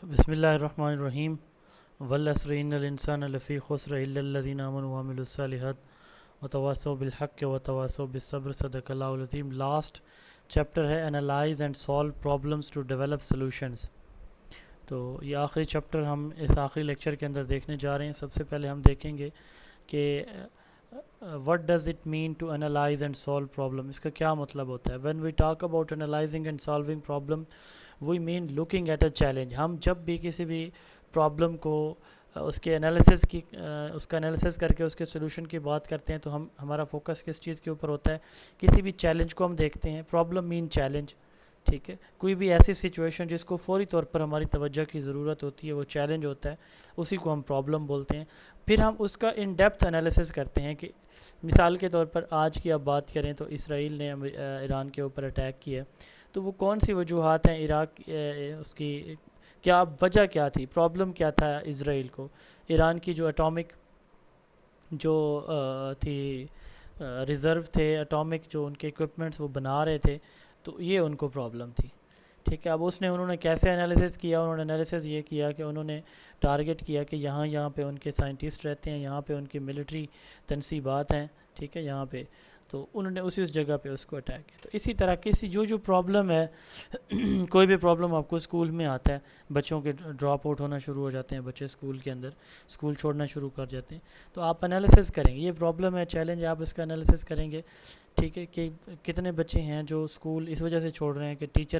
بسم اللہ الرحمن الرحیم والعصر ان الانسان لفی خسر الا الذین آمنوا وعملوا الصالحات وتواصوا بالحق وتواصوا بالصبر صدق اللہ العظیم. لاسٹ چیپٹر ہے analyse and solve problems to develop solutions. تو یہ آخری چیپٹر ہم اس آخری لیکچر کے اندر دیکھنے جا رہے ہیں. سب سے پہلے ہم دیکھیں گے کہ what does it mean to analyze and solve problem. اس کا کیا مطلب ہوتا ہے. when we talk about analyzing and solving problem we mean looking at a challenge. ہم جب بھی کسی بھی پرابلم کو اس کے انالیسس کی اس کا انالیسس کر کے اس کے سلوشن کی بات کرتے ہیں تو ہمارا فوکس کس چیز کے اوپر ہوتا ہے. کسی بھی چیلنج کو ہم دیکھتے ہیں. پرابلم مین چیلنج. ٹھیک ہے. کوئی بھی ایسی سچویشن جس کو فوری طور پر ہماری توجہ کی ضرورت ہوتی ہے وہ چیلنج ہوتا ہے, اسی کو ہم پرابلم بولتے ہیں. پھر ہم اس کا ان ڈیپتھ انالیسس کرتے ہیں کہ مثال کے طور پر آج کی اب بات کریں تو اسرائیل نے ایران کے اوپر اٹیک کیا, تو وہ کون سی وجوہات ہیں عراق اس کی کیا وجہ کیا تھی, پرابلم کیا تھا اسرائیل کو. ایران کی جو اٹامک جو تھی ریزرو تھے اٹامک جو ان کے اکوپمنٹس وہ بنا رہے تھے, تو یہ ان کو پرابلم تھی. ٹھیک ہے. اب انہوں نے کیسے انالیسس کیا. انہوں نے انالیسس یہ کیا کہ انہوں نے ٹارگٹ کیا کہ یہاں پہ ان کے سائنٹسٹ رہتے ہیں, یہاں پہ ان کی ملٹری تنصیبات ہیں. ٹھیک ہے. یہاں پہ تو انہوں نے اس جگہ پہ اس کو اٹیک کیا. تو اسی طرح کسی جو پرابلم ہے کوئی بھی پرابلم آپ کو اسکول میں آتا ہے, بچوں کے ڈراپ آؤٹ ہونا شروع ہو جاتے ہیں, بچے اسکول کے اندر اسکول چھوڑنا شروع کر جاتے ہیں, تو آپ انالیسس کریں گے. یہ پرابلم ہے, چیلنج, آپ اس کا انالیسس کریں گے. ٹھیک ہے. کہ کتنے بچے ہیں جو اسکول اس وجہ سے چھوڑ رہے ہیں کہ ٹیچر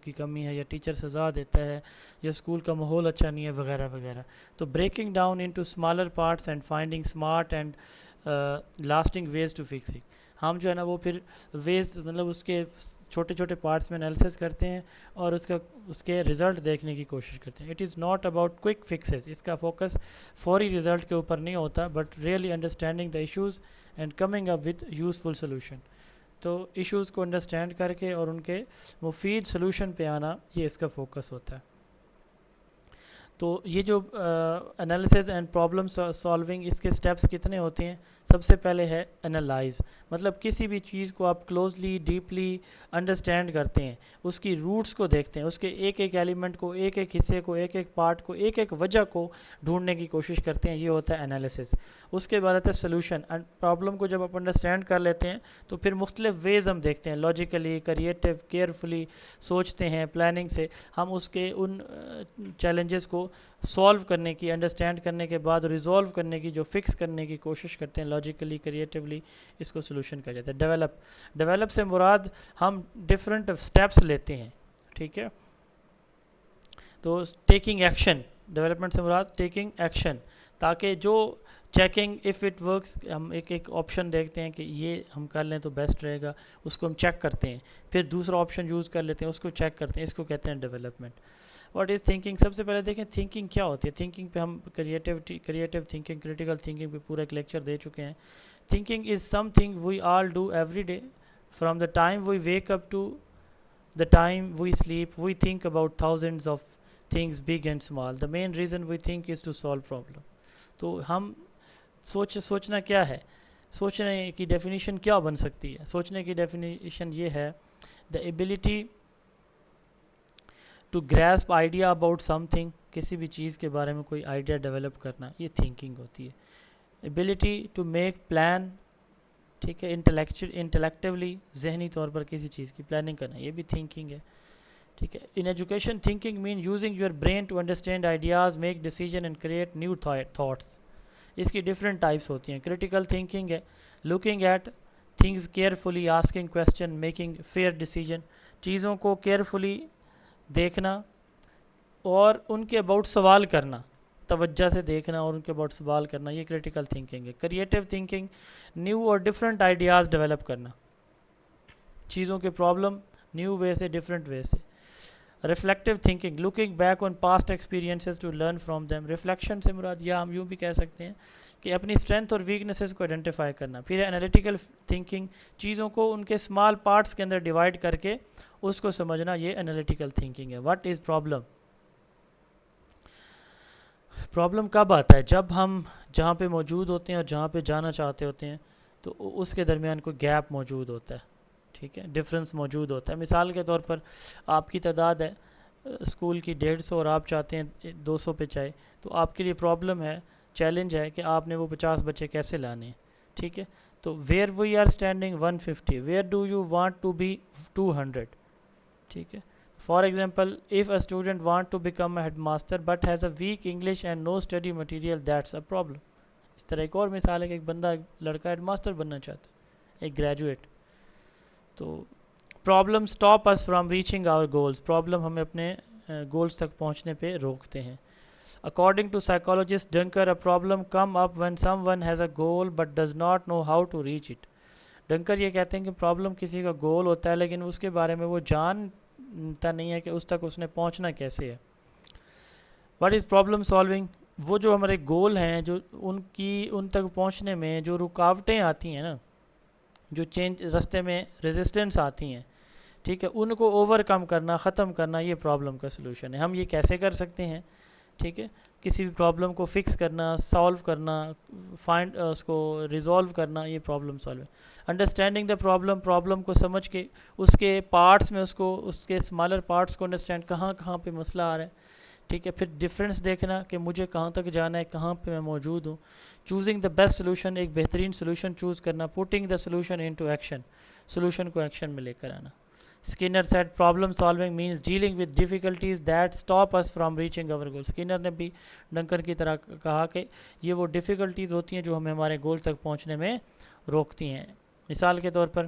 کی کمی ہے یا ٹیچر سزا دیتا ہے یا اسکول کا ماحول اچھا نہیں ہے وغیرہ وغیرہ. تو breaking down into smaller parts and finding smart and lasting ways to fix it. ہم جو ہے نا وہ پھر ویز مطلب اس کے چھوٹے چھوٹے پارٹس میں انالیسس کرتے ہیں اور اس کے رزلٹ دیکھنے کی کوشش کرتے ہیں. It is not about quick fixes. اس کا فوکس فوری رزلٹ کے اوپر نہیں ہوتا, but really understanding the issues and coming up with useful solution. تو ایشوز کو انڈرسٹینڈ کر کے اور ان کے مفید سولوشن پہ آنا, یہ اس کا فوکس ہوتا ہے. تو یہ جو انالیسز اینڈ پرابلم سالونگ اس کے سٹیپس کتنے ہوتے ہیں. سب سے پہلے ہے انالائز, مطلب کسی بھی چیز کو آپ کلوزلی ڈیپلی انڈرسٹینڈ کرتے ہیں, اس کی روٹس کو دیکھتے ہیں, اس کے ایک ایک ایلیمنٹ کو, ایک ایک حصے کو, ایک ایک پارٹ کو, ایک ایک وجہ کو ڈھونڈنے کی کوشش کرتے ہیں. یہ ہوتا ہے انالیسز. اس کے بعد آتا ہے سلوشن. پرابلم کو جب آپ انڈرسٹینڈ کر لیتے ہیں تو پھر مختلف ویز ہم دیکھتے ہیں, لاجیکلی, کریٹیو, کیئرفلی سوچتے ہیں, پلاننگ سے ہم اس کے ان چیلنجز کو سولو کرنے کی, انڈرسٹینڈ کرنے کے بعد ریزولو کرنے کی, جو فکس کرنے کی کوشش کرتے ہیں لاجیکلی, کریٹیولی, اس کو سولوشن کہا جاتا ہے. ڈیولپ سے مراد ہم ڈفرینٹ سٹیپس لیتے ہیں. ٹھیک ہے. تو ٹیکنگ ایکشن, ڈیولپمنٹ سے مراد ٹیکنگ ایکشن, تاکہ جو چیکنگ اف اٹ ورکس, ہم ایک آپشن دیکھتے ہیں کہ یہ ہم کر لیں تو بیسٹ رہے گا, اس کو ہم چیک کرتے ہیں, پھر دوسرا آپشن یوز کر لیتے ہیں, اس کو چیک کرتے ہیں. اس کو کہتے ہیں ڈیولپمنٹ. What is thinking. سب سے پہلے دیکھیں تھنکنگ کیا ہوتی ہے. تھنکنگ پہ ہم کریٹیو تھنکنگ, کریٹیکل تھنکنگ پہ پورا ایک لیکچر دے چکے ہیں. Thinking is something we all do every day from the time we wake up to the time we sleep. We think about thousands of things, big and small. The main reason we think is to solve problem. تو ہم سوچنا کیا ہے, سوچنے کی definition کیا بن سکتی ہے. سوچنے کی ڈیفینیشن یہ ہے, the ability to grasp idea about something, کسی بھی چیز کے بارے میں کوئی آئیڈیا ڈیولپ کرنا, یہ تھنکنگ ہوتی ہے. ability to make plan, ٹھیک ہے, انٹلیکٹیولی, ذہنی طور پر کسی چیز کی پلاننگ کرنا, یہ بھی تھنکنگ ہے. ٹھیک ہے. In education thinking means using your brain to understand ideas, make decision and create new thoughts. اس کی ڈفرینٹ ٹائپس ہوتی ہیں. کریٹیکل تھنکنگ ہے looking at things carefully, asking question, making fair decision. چیزوں کو کیئرفلی دیکھنا اور ان کے اباؤٹ سوال کرنا, توجہ سے دیکھنا اور ان کے بعد سوال کرنا, یہ کریٹیکل تھنکنگ ہے. کریٹیو تھنکنگ, نیو اور ڈفرینٹ آئیڈیاز ڈیولپ کرنا, چیزوں کے پرابلم نیو وے سے, ڈفرینٹ وے سے. Reflective thinking, looking back on past experiences to learn from them. Reflection سے مراد, یا ہم یوں بھی کہہ سکتے ہیں کہ اپنی اسٹرینتھ اور ویکنیسز کو آئیڈینٹیفائی کرنا. پھر انالیٹیکل تھنکنگ, چیزوں کو ان کے اسمال پارٹس کے اندر ڈیوائڈ کر کے اس کو سمجھنا, یہ انالیٹیکل تھنکنگ ہے. What is problem. پرابلم کب آتا ہے, جب ہم جہاں پہ موجود ہوتے ہیں اور جہاں پہ جانا چاہتے ہوتے ہیں تو اس کے درمیان کوئی گیپ موجود ہوتا ہے. ٹھیک ہے, ڈفرینس موجود ہوتا ہے. مثال کے طور پر آپ کی تعداد ہے اسکول کی 150 اور آپ چاہتے ہیں 200 پہ چاہے، تو آپ کے لیے پرابلم ہے، چیلنج ہے کہ آپ نے وہ 50 بچے کیسے لانے ہیں. ٹھیک ہے، تو where we are standing 150، where do you want to be 200. ٹھیک ہے، for example if a student want to become a headmaster but has a weak English and no study material, that's a problem. اس طرح ایک اور مثال ہے کہ ایک بندہ، لڑکا ہیڈ ماسٹر بننا چاہتا ہے، ایک گریجویٹ. تو problem stop us from reaching our goals, problem ہمیں اپنے گولس تک پہنچنے پہ روکتے ہیں. According to psychologist Dunker, a problem come up when someone has a goal but does not know how to reach it. Dunkirk یہ کہتے ہیں کہ پرابلم کسی کا گول ہوتا ہے لیکن اس کے بارے میں وہ جانتا نہیں ہے کہ اس تک اس نے پہنچنا کیسے ہے. What is problem solving? وہ جو ہمارے گول ہیں، جو ان تک پہنچنے میں جو رکاوٹیں آتی ہیں نا، جو چینج رستے میں ریزسٹنس آتی ہیں، ٹھیک ہے، ان کو اوور کم کرنا، ختم کرنا، یہ پرابلم کا سلوشن ہے. ہم یہ کیسے کر سکتے ہیں؟ ٹھیک ہے، کسی بھی پرابلم کو فکس کرنا، سالو کرنا، اس کو ریزولو کرنا، یہ پرابلم سالو ہے. انڈرسٹینڈنگ دا پرابلم کو سمجھ کے اس کے پارٹس میں اس کے اسمالر پارٹس کو انڈرسٹینڈ، کہاں پہ مسئلہ آ رہا ہے. ٹھیک ہے، پھر ڈفرینس دیکھنا کہ مجھے کہاں تک جانا ہے، کہاں پہ میں موجود ہوں. چوزنگ دا بیسٹ سلوشن، ایک بہترین سلوشن چوز کرنا. Putting the solution into action, solution کو ایکشن میں لے کر آنا. Skinner said problem solving means dealing with difficulties that stop us from reaching our goals. Skinner نے بھی ڈنکر کی طرح کہا کہ یہ وہ ڈیفیکلٹیز ہوتی ہیں جو ہمیں ہمارے گول تک پہنچنے میں روکتی ہیں. مثال کے طور پر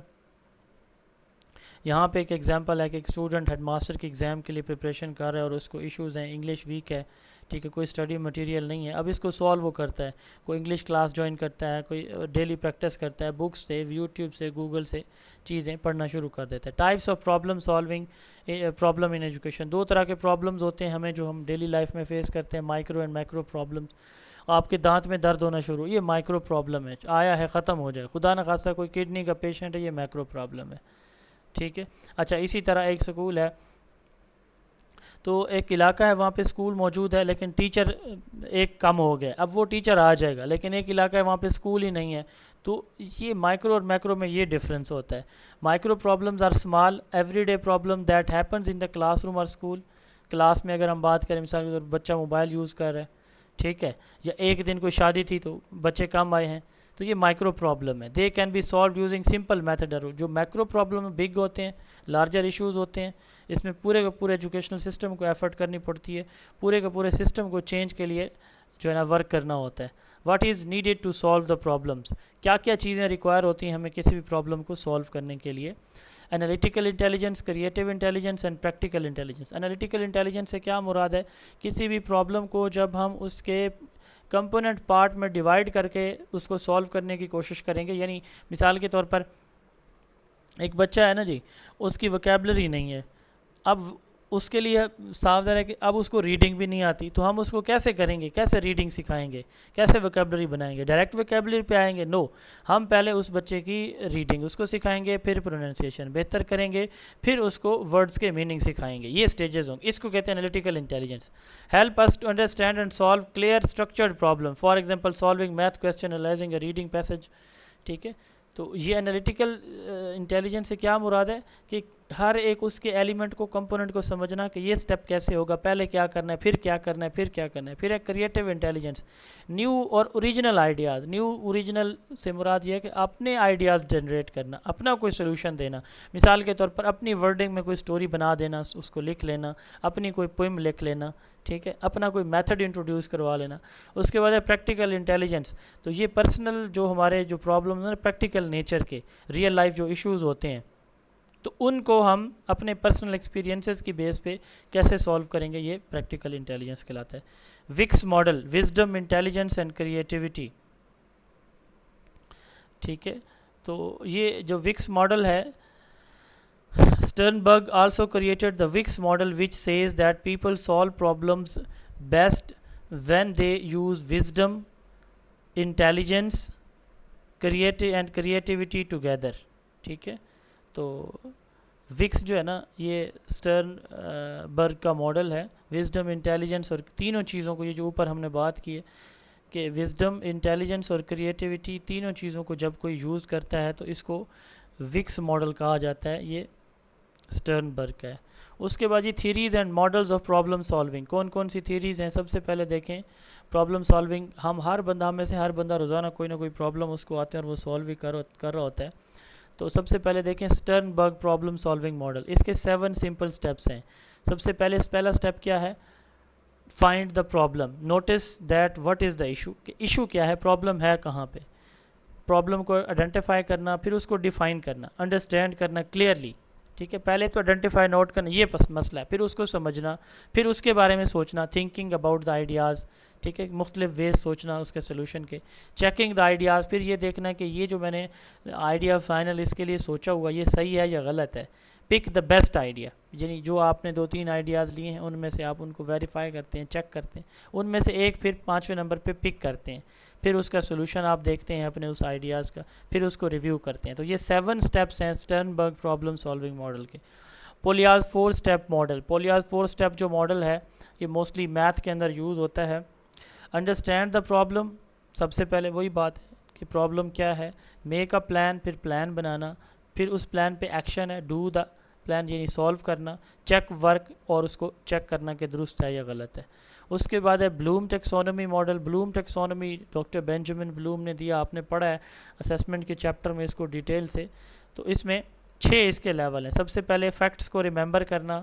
یہاں پہ ایک ایگزامپل ہے کہ ایک اسٹوڈنٹ ہیڈ ماسٹر کی ایگزام کے لیے پریپریشن کر رہا ہے اور اس کو ایشوز ہیں، انگلش ویک ہے، ٹھیک ہے، کوئی اسٹڈی مٹیریل نہیں ہے. اب اس کو سالو وہ کرتا ہے، کوئی انگلش کلاس جوائن کرتا ہے، کوئی ڈیلی پریکٹس کرتا ہے، بکس سے، یوٹیوب سے، گوگل سے چیزیں پڑھنا شروع کر دیتا ہے. Types of problem solving, problem in education. 2 طرح کے پرابلمز ہوتے ہیں ہمیں جو ہم ڈیلی لائف میں فیس کرتے ہیں، مائکرو اینڈ میکرو پرابلمس. آپ کے دانت میں درد ہونا شروع، یہ مائکرو پرابلم ہے، آیا ہے ختم ہو جائے. خدا نہ خواستہ کوئی کڈنی کا پیشنٹ ہے، یہ میکرو پرابلم ہے. ٹھیک ہے، اچھا اسی طرح ایک سکول ہے، تو ایک علاقہ ہے وہاں پہ اسکول موجود ہے لیکن ٹیچر ایک کم ہو گیا. اب وہ ٹیچر آ جائے گا لیکن ایک علاقہ ہے وہاں پہ اسکول ہی نہیں ہے. تو یہ مائکرو اور میکرو میں یہ ڈفرینس ہوتا ہے. Micro problems are small every day problem that happens in the classroom اور اسکول. کلاس میں اگر ہم بات کریں، مثال کے طور پر بچہ موبائل یوز کر رہا ہے، ٹھیک ہے، یا ایک دن کوئی شادی تھی تو بچے کم آئے ہیں، تو یہ مائکرو پرابلم ہے. They can be solved using simple method. جو میکرو پرابلم بگ ہوتے ہیں، لارجر ایشوز ہوتے ہیں، اس میں پورے کا پورے ایجوکیشنل سسٹم کو ایفرٹ کرنی پڑتی ہے، پورے کا پورے سسٹم کو چینج کے لیے جو ہے نا ورک کرنا ہوتا ہے. What is needed to solve the problems? کیا کیا چیزیں ریکوائر ہوتی ہیں ہمیں کسی بھی پرابلم کو سالو کرنے کے لیے؟ Analytical intelligence, creative intelligence and practical intelligence. Analytical intelligence سے کیا مراد ہے؟ کسی بھی پرابلم کو جب ہم اس کے کمپوننٹ پارٹ میں ڈیوائڈ کر کے اس کو سالو کرنے کی کوشش کریں گے. یعنی مثال کے طور پر ایک بچہ ہے نا جی، اس کی وکیبلری نہیں ہے، اب اس کے لیے صاف ظاہر ہے کہ اب اس کو ریڈنگ بھی نہیں آتی، تو ہم اس کو کیسے کریں گے؟ کیسے ریڈنگ سکھائیں گے؟ کیسے وکیبلری بنائیں گے؟ ڈائریکٹ وکیبلری پہ آئیں گے؟ نو، ہم پہلے اس بچے کی ریڈنگ اس کو سکھائیں گے، پھر پروننسیشن بہتر کریں گے، پھر اس کو ورڈز کے میننگ سکھائیں گے. یہ سٹیجز ہوں گے، اس کو کہتے ہیں analytical intelligence. Help us to understand and solve clear structured problem, for example solving math question, analysing a reading passage. ٹھیک ہے، تو یہ انالیٹیکل انٹیلیجنس سے کیا مراد ہے کہ ہر ایک اس کے ایلیمنٹ کو، کمپوننٹ کو سمجھنا کہ یہ سٹیپ کیسے ہوگا، پہلے کیا کرنا ہے، پھر کیا کرنا ہے، پھر کیا کرنا ہے. پھر ایک کریٹیو انٹیلیجنس، نیو اور اوریجنل آئیڈیاز. نیو اوریجنل سے مراد یہ ہے کہ اپنے آئیڈیاز جنریٹ کرنا، اپنا کوئی سلوشن دینا. مثال کے طور پر اپنی ورڈنگ میں کوئی سٹوری بنا دینا، اس کو لکھ لینا، اپنی کوئی پوئم لکھ لینا، ٹھیک ہے، اپنا کوئی میتھڈ انٹروڈیوس کروا لینا. اس کے بعد ہے پریکٹیکل انٹیلیجنس. تو یہ پرسنل جو ہمارے جو پرابلمز ہیں پریکٹیکل نیچر کے، ریئل لائف جو ایشوز ہوتے ہیں، تو ان کو ہم اپنے پرسنل ایکسپیرینسز کی بیس پہ کیسے سالو کریں گے، یہ پریکٹیکل انٹیلیجنس کہلاتا ہے. وکس model, wisdom, intelligence and creativity. ٹھیک ہے، تو یہ جو وکس ماڈل ہے، Sternberg also created the Wix model, which says that people solve problems best when they use wisdom, intelligence, and creativity together. ٹھیک ہے، تو وکس جو ہے نا یہ اسٹرنبرگ کا ماڈل ہے. وزڈم، انٹیلیجنس اور تینوں چیزوں کو، یہ جو اوپر ہم نے بات کی ہے کہ وزڈم، انٹیلیجنس اور کریٹیوٹی، تینوں چیزوں کو جب کوئی یوز کرتا ہے تو اس کو وکس ماڈل کہا جاتا ہے. یہ اسٹرنبرگ کا ہے. اس کے بعد یہ theories and models of problem solving. کون کون سی تھیریز ہیں؟ سب سے پہلے دیکھیں پرابلم سالونگ. ہم میں سے ہر بندہ روزانہ کوئی نہ کوئی پرابلم اس کو آتے ہیں اور وہ سالو بھی کر رہا ہوتا ہے. تو سب سے پہلے دیکھیں اسٹرنبرگ پرابلم سالونگ ماڈل. اس کے 7 سمپل سٹیپس ہیں. سب سے پہلا سٹیپ کیا ہے؟ Find the problem. Notice that what is the issue. کہ ایشو کیا ہے، پرابلم ہے کہاں پہ. پرابلم کو آئیڈینٹیفائی کرنا، پھر اس کو ڈیفائن کرنا، انڈرسٹینڈ کرنا کلیئرلی. ٹھیک ہے، پہلے تو آئیڈینٹیفائی نوٹ کرنا یہ مسئلہ ہے، پھر اس کو سمجھنا، پھر اس کے بارے میں سوچنا، تھنکنگ اباؤٹ دا آئیڈیاز. ٹھیک ہے، مختلف ویز سوچنا اس کے سلوشن کے. چیکنگ دا آئیڈیاز، پھر یہ دیکھنا کہ یہ جو میں نے آئیڈیا فائنل اس کے لیے سوچا ہوا یہ صحیح ہے یا غلط ہے. پک دا بیسٹ آئیڈیا، یعنی جو آپ نے 2-3 آئیڈیاز لیے ہیں ان میں سے آپ ان کو ویریفائی کرتے ہیں، چیک کرتے ہیں، ان میں سے ایک پھر 5ویں نمبر پہ پک کرتے ہیں، پھر اس کا سلوشن آپ دیکھتے ہیں اپنے اس آئیڈیاز کا، پھر اس کو ریویو کرتے ہیں. تو یہ 7 سٹیپس ہیں اسٹرنبرگ پرابلم سالونگ ماڈل کے. پولیاز 4 سٹیپ ماڈل. پولیاز 4 سٹیپ جو ماڈل ہے یہ موسٹلی میتھ کے اندر یوز ہوتا ہے. Understand the problem. سب سے پہلے وہی بات ہے کہ پرابلم کیا ہے. میک اے پلان، پھر پلان بنانا، پھر اس پلان پہ ایکشن ہے. ڈو دا پلان یعنی سالو کرنا. چیک ورک اور اس کو چیک کرنا کہ درست ہے یا غلط ہے. اس کے بعد ہے بلوم ٹیکسونومی ماڈل. بلوم ٹیکسونومی ڈاکٹر بینجامن بلوم نے دیا، آپ نے پڑھا ہے اسیسمنٹ کے چیپٹر میں اس کو ڈیٹیل سے. تو اس میں 6 اس کے لیول ہیں. سب سے پہلے فیکٹس کو ریممبر کرنا،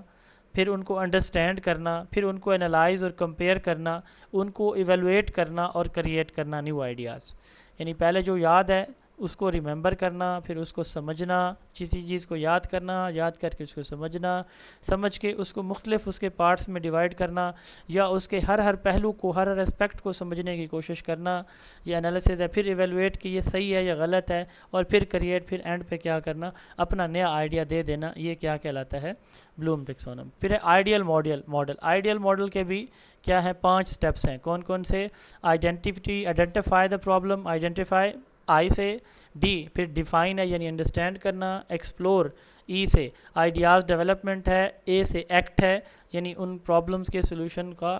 پھر ان کو انڈرسٹینڈ کرنا، پھر ان کو انالائز اور کمپیئر کرنا، ان کو ایویلویٹ کرنا اور کریٹ کرنا نیو آئیڈیاز. یعنی پہلے جو یاد ہے اس کو ریممبر کرنا، پھر اس کو سمجھنا، کسی چیز کو یاد کرنا، یاد کر کے اس کو سمجھنا، سمجھ کے اس کو مختلف اس کے پارٹس میں ڈیوائڈ کرنا، یا اس کے ہر پہلو کو، ہر اسپیکٹ کو سمجھنے کی کوشش کرنا. یہ انالیسز ہے. پھر ایویلویٹ کہ یہ صحیح ہے یا غلط ہے، اور پھر کریٹ، پھر اینڈ پہ کیا کرنا، اپنا نیا آئیڈیا دے دینا. یہ کیا کہلاتا ہے؟ بلوم ٹیکسونومی. پھر ہے آئیڈیل ماڈل. آئیڈیل ماڈل کے بھی کیا ہے؟ 5 سٹیپس ہیں. کون کون سے؟ Identify the problem. آئیڈینٹیفائی آئی سے. ڈی پھر ڈیفائن ہے یعنی انڈرسٹینڈ کرنا. ایکسپلور ای سے. آئیڈیاز ڈیولپمنٹ ہے. اے سے ایکٹ ہے یعنی ان پرابلمس کے سلوشن کا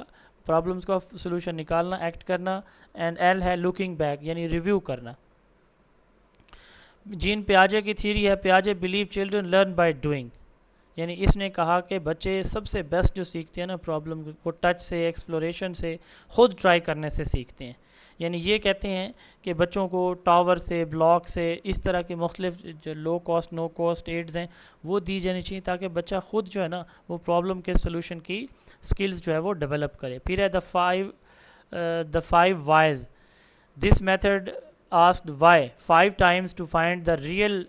سلوشن نکالنا، ایکٹ کرنا. اینڈ ایل ہے لوکنگ بیک یعنی ریویو کرنا. جین پیاجے کی تھیری ہے. پیاجے believe children learn by doing, یعنی اس نے کہا کہ بچے سب سے بیسٹ جو سیکھتے ہیں نا پرابلم وہ ٹچ سے، ایکسپلوریشن سے، خود ٹرائی کرنے سے سیکھتے ہیں. یعنی یہ کہتے ہیں کہ بچوں کو ٹاور سے، بلاک سے، اس طرح کے مختلف جو لو کاسٹ نو کاسٹ ایڈز ہیں وہ دی جانی چاہیے تاکہ بچہ خود جو ہے نا وہ پرابلم کے سلوشن کی سکلز جو ہے وہ ڈیولپ کرے. پھر ہے the 5 whys. This method asked why 5 times to find the real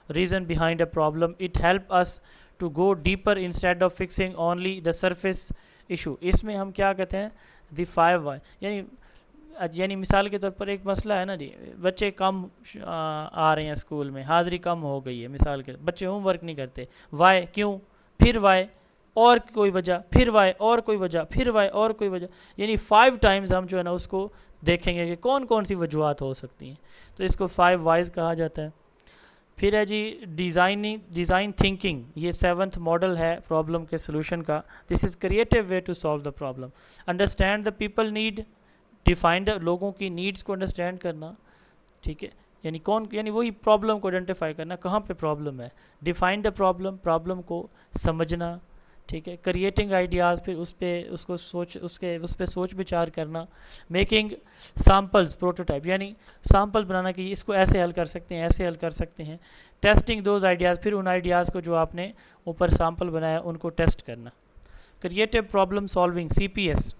reason behind a problem. It help us to go deeper instead of fixing only the surface issue. اس میں ہم کیا کہتے ہیں؟ دی 5 why. یعنی مثال کے طور پر ایک مسئلہ ہے نا جی، بچے کم آ رہے ہیں اسکول میں، حاضری کم ہو گئی ہے مثال کے، بچے ہوم ورک نہیں کرتے. وائی کیوں؟ پھر وائی اور کوئی وجہ، پھر وائی اور کوئی وجہ، پھر وائی اور کوئی وجہ. یعنی 5 times ہم جو ہے نا اس کو دیکھیں گے کہ کون کون سی وجوہات ہو سکتی ہیں. تو اس کو 5 whys کہا جاتا ہے. پھر ہے جی ڈیزائن تھنکنگ. یہ 7th ماڈل ہے پرابلم کے سلوشن کا. This is creative way to solve the problem. Understand the people need. Define the لوگوں کی نیڈس کو انڈرسٹینڈ کرنا. ٹھیک ہے، یعنی وہی پرابلم کو آئیڈینٹیفائی کرنا کہاں پہ پرابلم ہے. ڈیفائن دا پرابلم کو سمجھنا. ٹھیک ہے، کریٹنگ آئیڈیاز، پھر اس پہ سوچ بچار کرنا. میکنگ سیمپلز پروٹوٹائپ یعنی سیمپل بنانا کہ اس کو ایسے حل کر سکتے ہیں، ایسے حل کر سکتے ہیں. ٹیسٹنگ دوز آئیڈیاز، پھر ان آئیڈیاز کو جو آپ نے اوپر سیمپل بنایا ان کو ٹیسٹ کرنا. Creative problem solving CPS.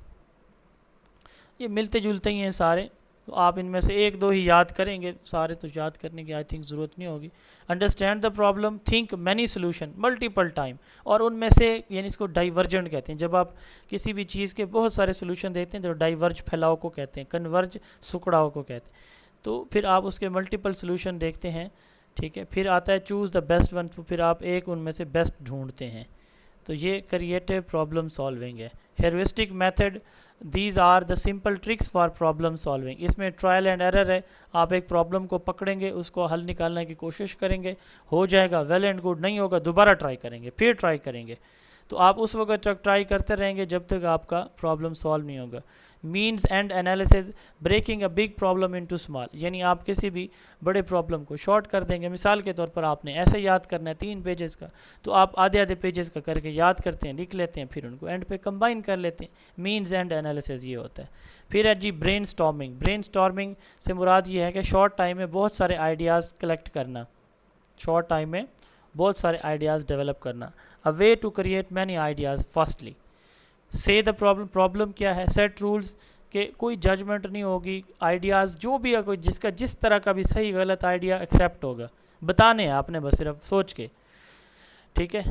یہ ملتے جلتے ہی ہیں سارے، تو آپ ان میں سے 1-2 ہی یاد کریں گے، سارے تو یاد کرنے کی آئی تھنک ضرورت نہیں ہوگی. Understand the problem, think many solution multiple time. اور ان میں سے یعنی اس کو ڈائیورجنٹ کہتے ہیں. جب آپ کسی بھی چیز کے بہت سارے سلوشن دیتے ہیں تو ڈائیورج پھیلاؤ کو کہتے ہیں، کنورج سکڑاؤ کو کہتے ہیں. تو پھر آپ اس کے ملٹیپل سلوشن دیکھتے ہیں. ٹھیک ہے، پھر آتا ہے چوز دا بیسٹ ون. تو پھر آپ ایک ان میں سے بیسٹ ڈھونڈتے ہیں. تو یہ کریٹو پرابلم سالونگ ہے. Heuristic method. These are the simple tricks for problem solving. اس میں ٹرائل اینڈ ایرر ہے. آپ ایک پرابلم کو پکڑیں گے، اس کو حل نکالنے کی کوشش کریں گے، ہو جائے گا ویل اینڈ گڈ، نہیں ہوگا دوبارہ ٹرائی کریں گے، پھر ٹرائی کریں گے. تو آپ اس وقت تک ٹرائی کرتے رہیں گے جب تک آپ کا پرابلم سالو نہیں ہوگا. Means end analysis breaking a big problem into small, یعنی آپ کسی بھی بڑے پرابلم کو شارٹ کر دیں گے. مثال کے طور پر آپ نے ایسے یاد کرنا ہے 3 پیجز کا, تو آپ آدھے پیجز کا کر کے یاد کرتے ہیں, لکھ لیتے ہیں, پھر ان کو اینڈ پہ کمبائن کر لیتے ہیں. مینز اینڈ انالیسز یہ ہوتا ہے. پھر ہے جی برین اسٹارمنگ. برین اسٹارمنگ سے مراد یہ ہے کہ شارٹ ٹائم میں بہت سارے آئیڈیاز کلیکٹ کرنا, شارٹ ٹائم میں بہت سارے آئیڈیاز ڈیولپ کرنا. A way to create many ideas. Firstly see the problem کیا ہے, سیٹ رولز, کہ کوئی ججمنٹ نہیں ہوگی, آئیڈیاز جو بھی ہے کوئی جس کا جس طرح کا بھی صحیح غلط آئیڈیا ایکسیپٹ ہوگا, بتانے ہیں آپ نے بس صرف سوچ کے, ٹھیک ہے.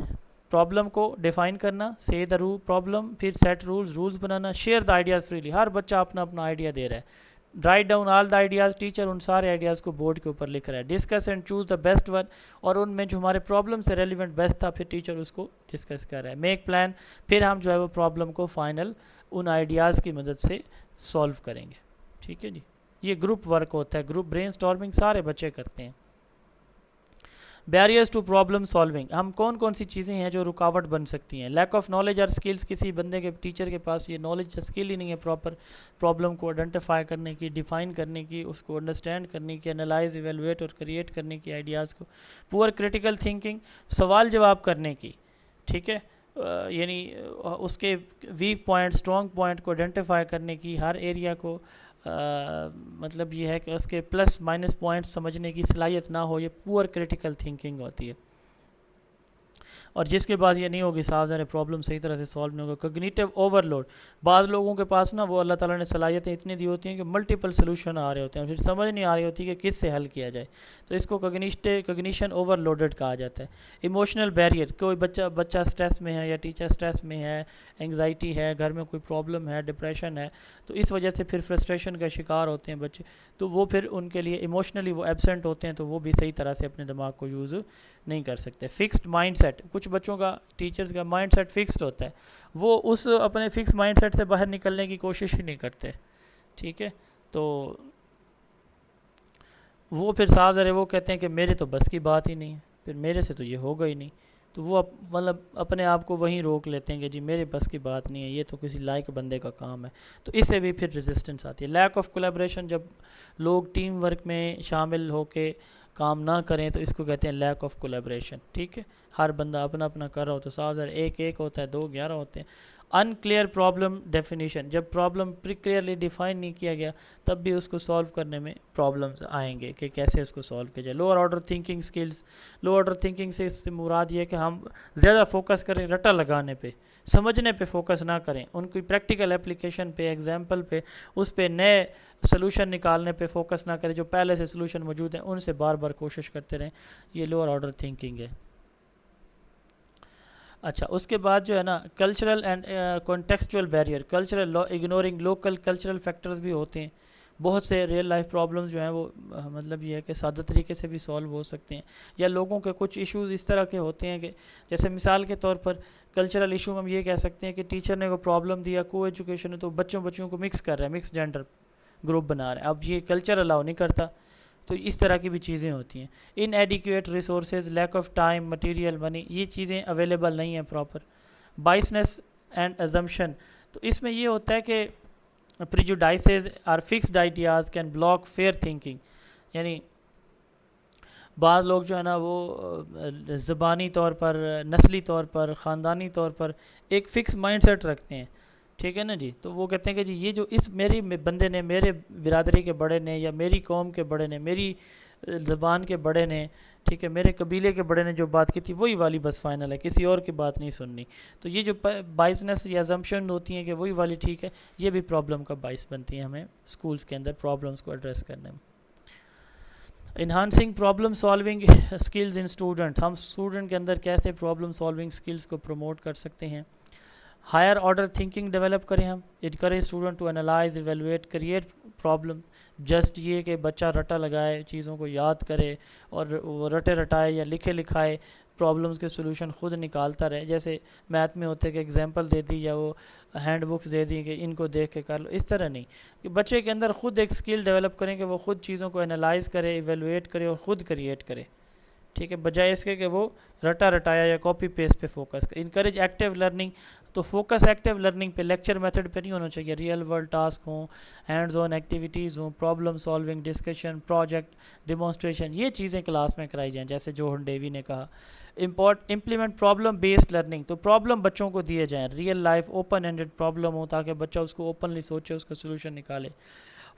پرابلم کو ڈیفائن کرنا, سے دا پرابلم, پھر سیٹ رولز بنانا. شیئر دا آئیڈیاز فریلی, ہر بچہ اپنا اپنا آئیڈیا دے رہا ہے. Write down all the ideas, teacher ان سارے آئیڈیاز کو بورڈ کے اوپر لکھ رہا ہے. Discuss and choose the best one, اور ان میں جو ہمارے پرابلم سے ریلیونٹ بیسٹ تھا پھر ٹیچر اس کو ڈسکس کر رہا ہے. میک پلان, پھر ہم جو ہے وہ پرابلم کو فائنل ان آئیڈیاز کی مدد سے سولو کریں گے. ٹھیک ہے جی, یہ گروپ ورک ہوتا ہے. گروپ برین اسٹارمنگ سارے بچے کرتے ہیں. بیریئرز ٹو پرابلم سالونگ, ہم کون کون سی چیزیں ہیں جو رکاوٹ بن سکتی ہیں. لیک آف نالج اور اسکلس, کسی بندے کے ٹیچر کے پاس یہ نالج یا اسکل ہی نہیں ہے پراپر پرابلم کو آئیڈینٹیفائی کرنے کی, ڈیفائن کرنے کی, اس کو انڈرسٹینڈ کرنے کی, انالائز, ایویلویٹ اور کریٹ کرنے کی آئیڈیاز کو. پور کریٹیکل تھنکنگ, سوال جواب کرنے کی, ٹھیک ہے, یعنی اس کے ویک پوائنٹ اسٹرانگ پوائنٹ کو آئیڈینٹیفائی کرنے کی, ہر ایریا کو مطلب یہ ہے کہ اس کے پلس مائنس پوائنٹس سمجھنے کی صلاحیت نہ ہو, یہ پور کریٹیکل تھنکنگ ہوتی ہے. اور جس کے پاس یہ نہیں ہوگی صاف ظاہر پرابلم صحیح طرح سے سالو نہیں ہوگا. کوگنیٹو اوور لوڈ, بعض لوگوں کے پاس نا وہ اللہ تعالیٰ نے صلاحیتیں اتنی دی ہوتی ہیں کہ ملٹیپل سلوشن آ رہے ہوتے ہیں, پھر سمجھ نہیں آ رہی ہوتی کہ کس سے حل کیا جائے, تو اس کو کوگنیشن اوور لوڈڈ کہا جاتا ہے. ایموشنل بیریئر, کوئی بچہ اسٹریس میں ہے یا ٹیچر اسٹریس میں ہے, انگزائٹی ہے, گھر میں کوئی پرابلم ہے, ڈپریشن ہے, تو اس وجہ سے پھر فرسٹریشن کا شکار ہوتے ہیں بچے, تو وہ پھر ان کے لیے ایموشنلی وہ ایبسینٹ ہوتے ہیں, تو وہ بھی صحیح طرح سے اپنے دماغ کو یوز نہیں کر سکتے. فکسڈ مائنڈ سیٹ, کچھ بچوں کا ٹیچرز کا مائنڈ سیٹ فکسڈ ہوتا ہے, وہ اس اپنے فکس مائنڈ سیٹ سے باہر نکلنے کی کوشش ہی نہیں کرتے, ٹھیک ہے. تو وہ پھر صاف ظاہر وہ کہتے ہیں کہ میرے تو بس کی بات ہی نہیں ہے, پھر میرے سے تو یہ ہوگا ہی نہیں, تو وہ مطلب اپنے آپ کو وہیں روک لیتے ہیں کہ جی میرے بس کی بات نہیں ہے, یہ تو کسی لائق بندے کا کام ہے, تو اس سے بھی پھر ریزسٹنس آتی ہے. لیک آف کولیبریشن, جب لوگ ٹیم ورک میں شامل ہو کے کام نہ کریں تو اس کو کہتے ہیں لیک آف کولیبریشن, ٹھیک ہے. ہر بندہ اپنا اپنا کر رہا ہو تو صاف ظاہر ایک ہوتا ہے, 2 11 ہوتے ہیں. ان کلیئر پرابلم ڈیفینیشن, جب پرابلم کلیئرلی ڈیفائن نہیں کیا گیا تب بھی اس کو سالو کرنے میں پرابلمز آئیں گے کہ کیسے اس کو سالو کیا جائے. Lower order thinking skills, lower order thinking سے اس سے مراد یہ ہے کہ ہم زیادہ فوکس کریں رٹا لگانے پہ, سمجھنے پہ فوکس نہ کریں, ان کی پریکٹیکل اپلیکیشن پہ, ایگزامپل پہ, اس پہ نئے سلوشن نکالنے پہ فوکس نہ کریں, جو پہلے سے سلوشن موجود ہیں ان سے بار بار کوشش کرتے رہیں. یہ لوور آرڈر تھنکنگ ہے. اچھا, اس کے بعد جو ہے نا cultural and contextual barrier, cultural ignoring local cultural factors بھی ہوتے ہیں. بہت سے ریئل لائف پرابلمز جو ہیں وہ مطلب یہ ہے کہ سادہ طریقے سے بھی سالو ہو سکتے ہیں, یا لوگوں کے کچھ ایشوز اس طرح کے ہوتے ہیں کہ جیسے مثال کے طور پر کلچرل ایشو ہم یہ کہہ سکتے ہیں کہ ٹیچر نے کوئی پرابلم دیا, کو ایجوکیشن ہے, تو بچوں کو مکس کر رہا ہے, مکس جینڈر گروپ بنا رہا ہے, اب یہ کلچر الاؤ نہیں کرتا, تو اس طرح کی بھی چیزیں ہوتی ہیں. Inadequate resources, lack of time, material, money, یہ چیزیں اویلیبل نہیں ہیں پراپر. بائسنس اینڈ ازمپشن, تو اس میں یہ ہوتا ہے کہ پریجوڈائسز اور fixed ideas can block fair thinking, یعنی بعض لوگ جو ہے نا وہ زبانی طور پر, نسلی طور پر, خاندانی طور پر ایک فکس مائنڈ سیٹ رکھتے ہیں, ٹھیک ہے نا جی. تو وہ کہتے ہیں کہ جی یہ جو اس میری بندے نے, میرے برادری کے بڑے نے, یا میری قوم کے بڑے نے, میری زبان کے بڑے نے, ٹھیک ہے, میرے قبیلے کے بڑے نے جو بات کی تھی وہی والی بس فائنل ہے, کسی اور کی بات نہیں سننی. تو یہ جو بائسنس یا ازمپشن ہوتی ہیں کہ وہی والی ٹھیک ہے, یہ بھی پرابلم کا باعث بنتی ہیں ہمیں اسکولس کے اندر پرابلمس کو ایڈریس کرنے میں. Enhancing problem solving skills in student, ہم اسٹوڈنٹ کے اندر کیسے پرابلم سالونگ اسکلز کو پروموٹ کر سکتے ہیں. ہائر آرڈر تھنکنگ ڈیولپ کریں ہم, encourage student to analyse, evaluate, create problem. Just یہ کہ بچہ رٹا لگائے, چیزوں کو یاد کرے اور وہ رٹے رٹائے یا لکھے لکھائے پرابلمس کے سلوشن خود نکالتا رہے, جیسے میتھ میں ہوتے کہ ایگزامپل دے دی یا وہ ہینڈ بکس دے دی کہ ان کو دیکھ کے کر لو, اس طرح نہیں, کہ بچے کے اندر خود ایک سکل ڈیولپ کریں کہ وہ خود چیزوں کو انالائز کرے, ایویلویٹ کرے اور خود کریٹ کرے, ٹھیک ہے، بجائے اس کے کہ وہ رٹا رٹایا یا کاپی پیسٹ پہ فوکس کرے. انکریج ایکٹیو لرننگ، تو فوکس ایکٹیو لرننگ پہ، لیکچر میتھڈ پہ نہیں ہونا چاہیے. ریئل ورلڈ ٹاسک ہوں، ہینڈز آن ایکٹیویٹیز ہوں، problem solving, discussion, project, demonstration, یہ چیزیں کلاس میں کرائی جائیں جیسے جوہن ڈیوی نے کہا. امپلیمنٹ پرابلم بیسڈ لرننگ، تو پرابلم بچوں کو دیے جائیں، real life open ended problem ہو تاکہ بچہ اس کو اوپنلی سوچے، اس کا سولوشن نکالے.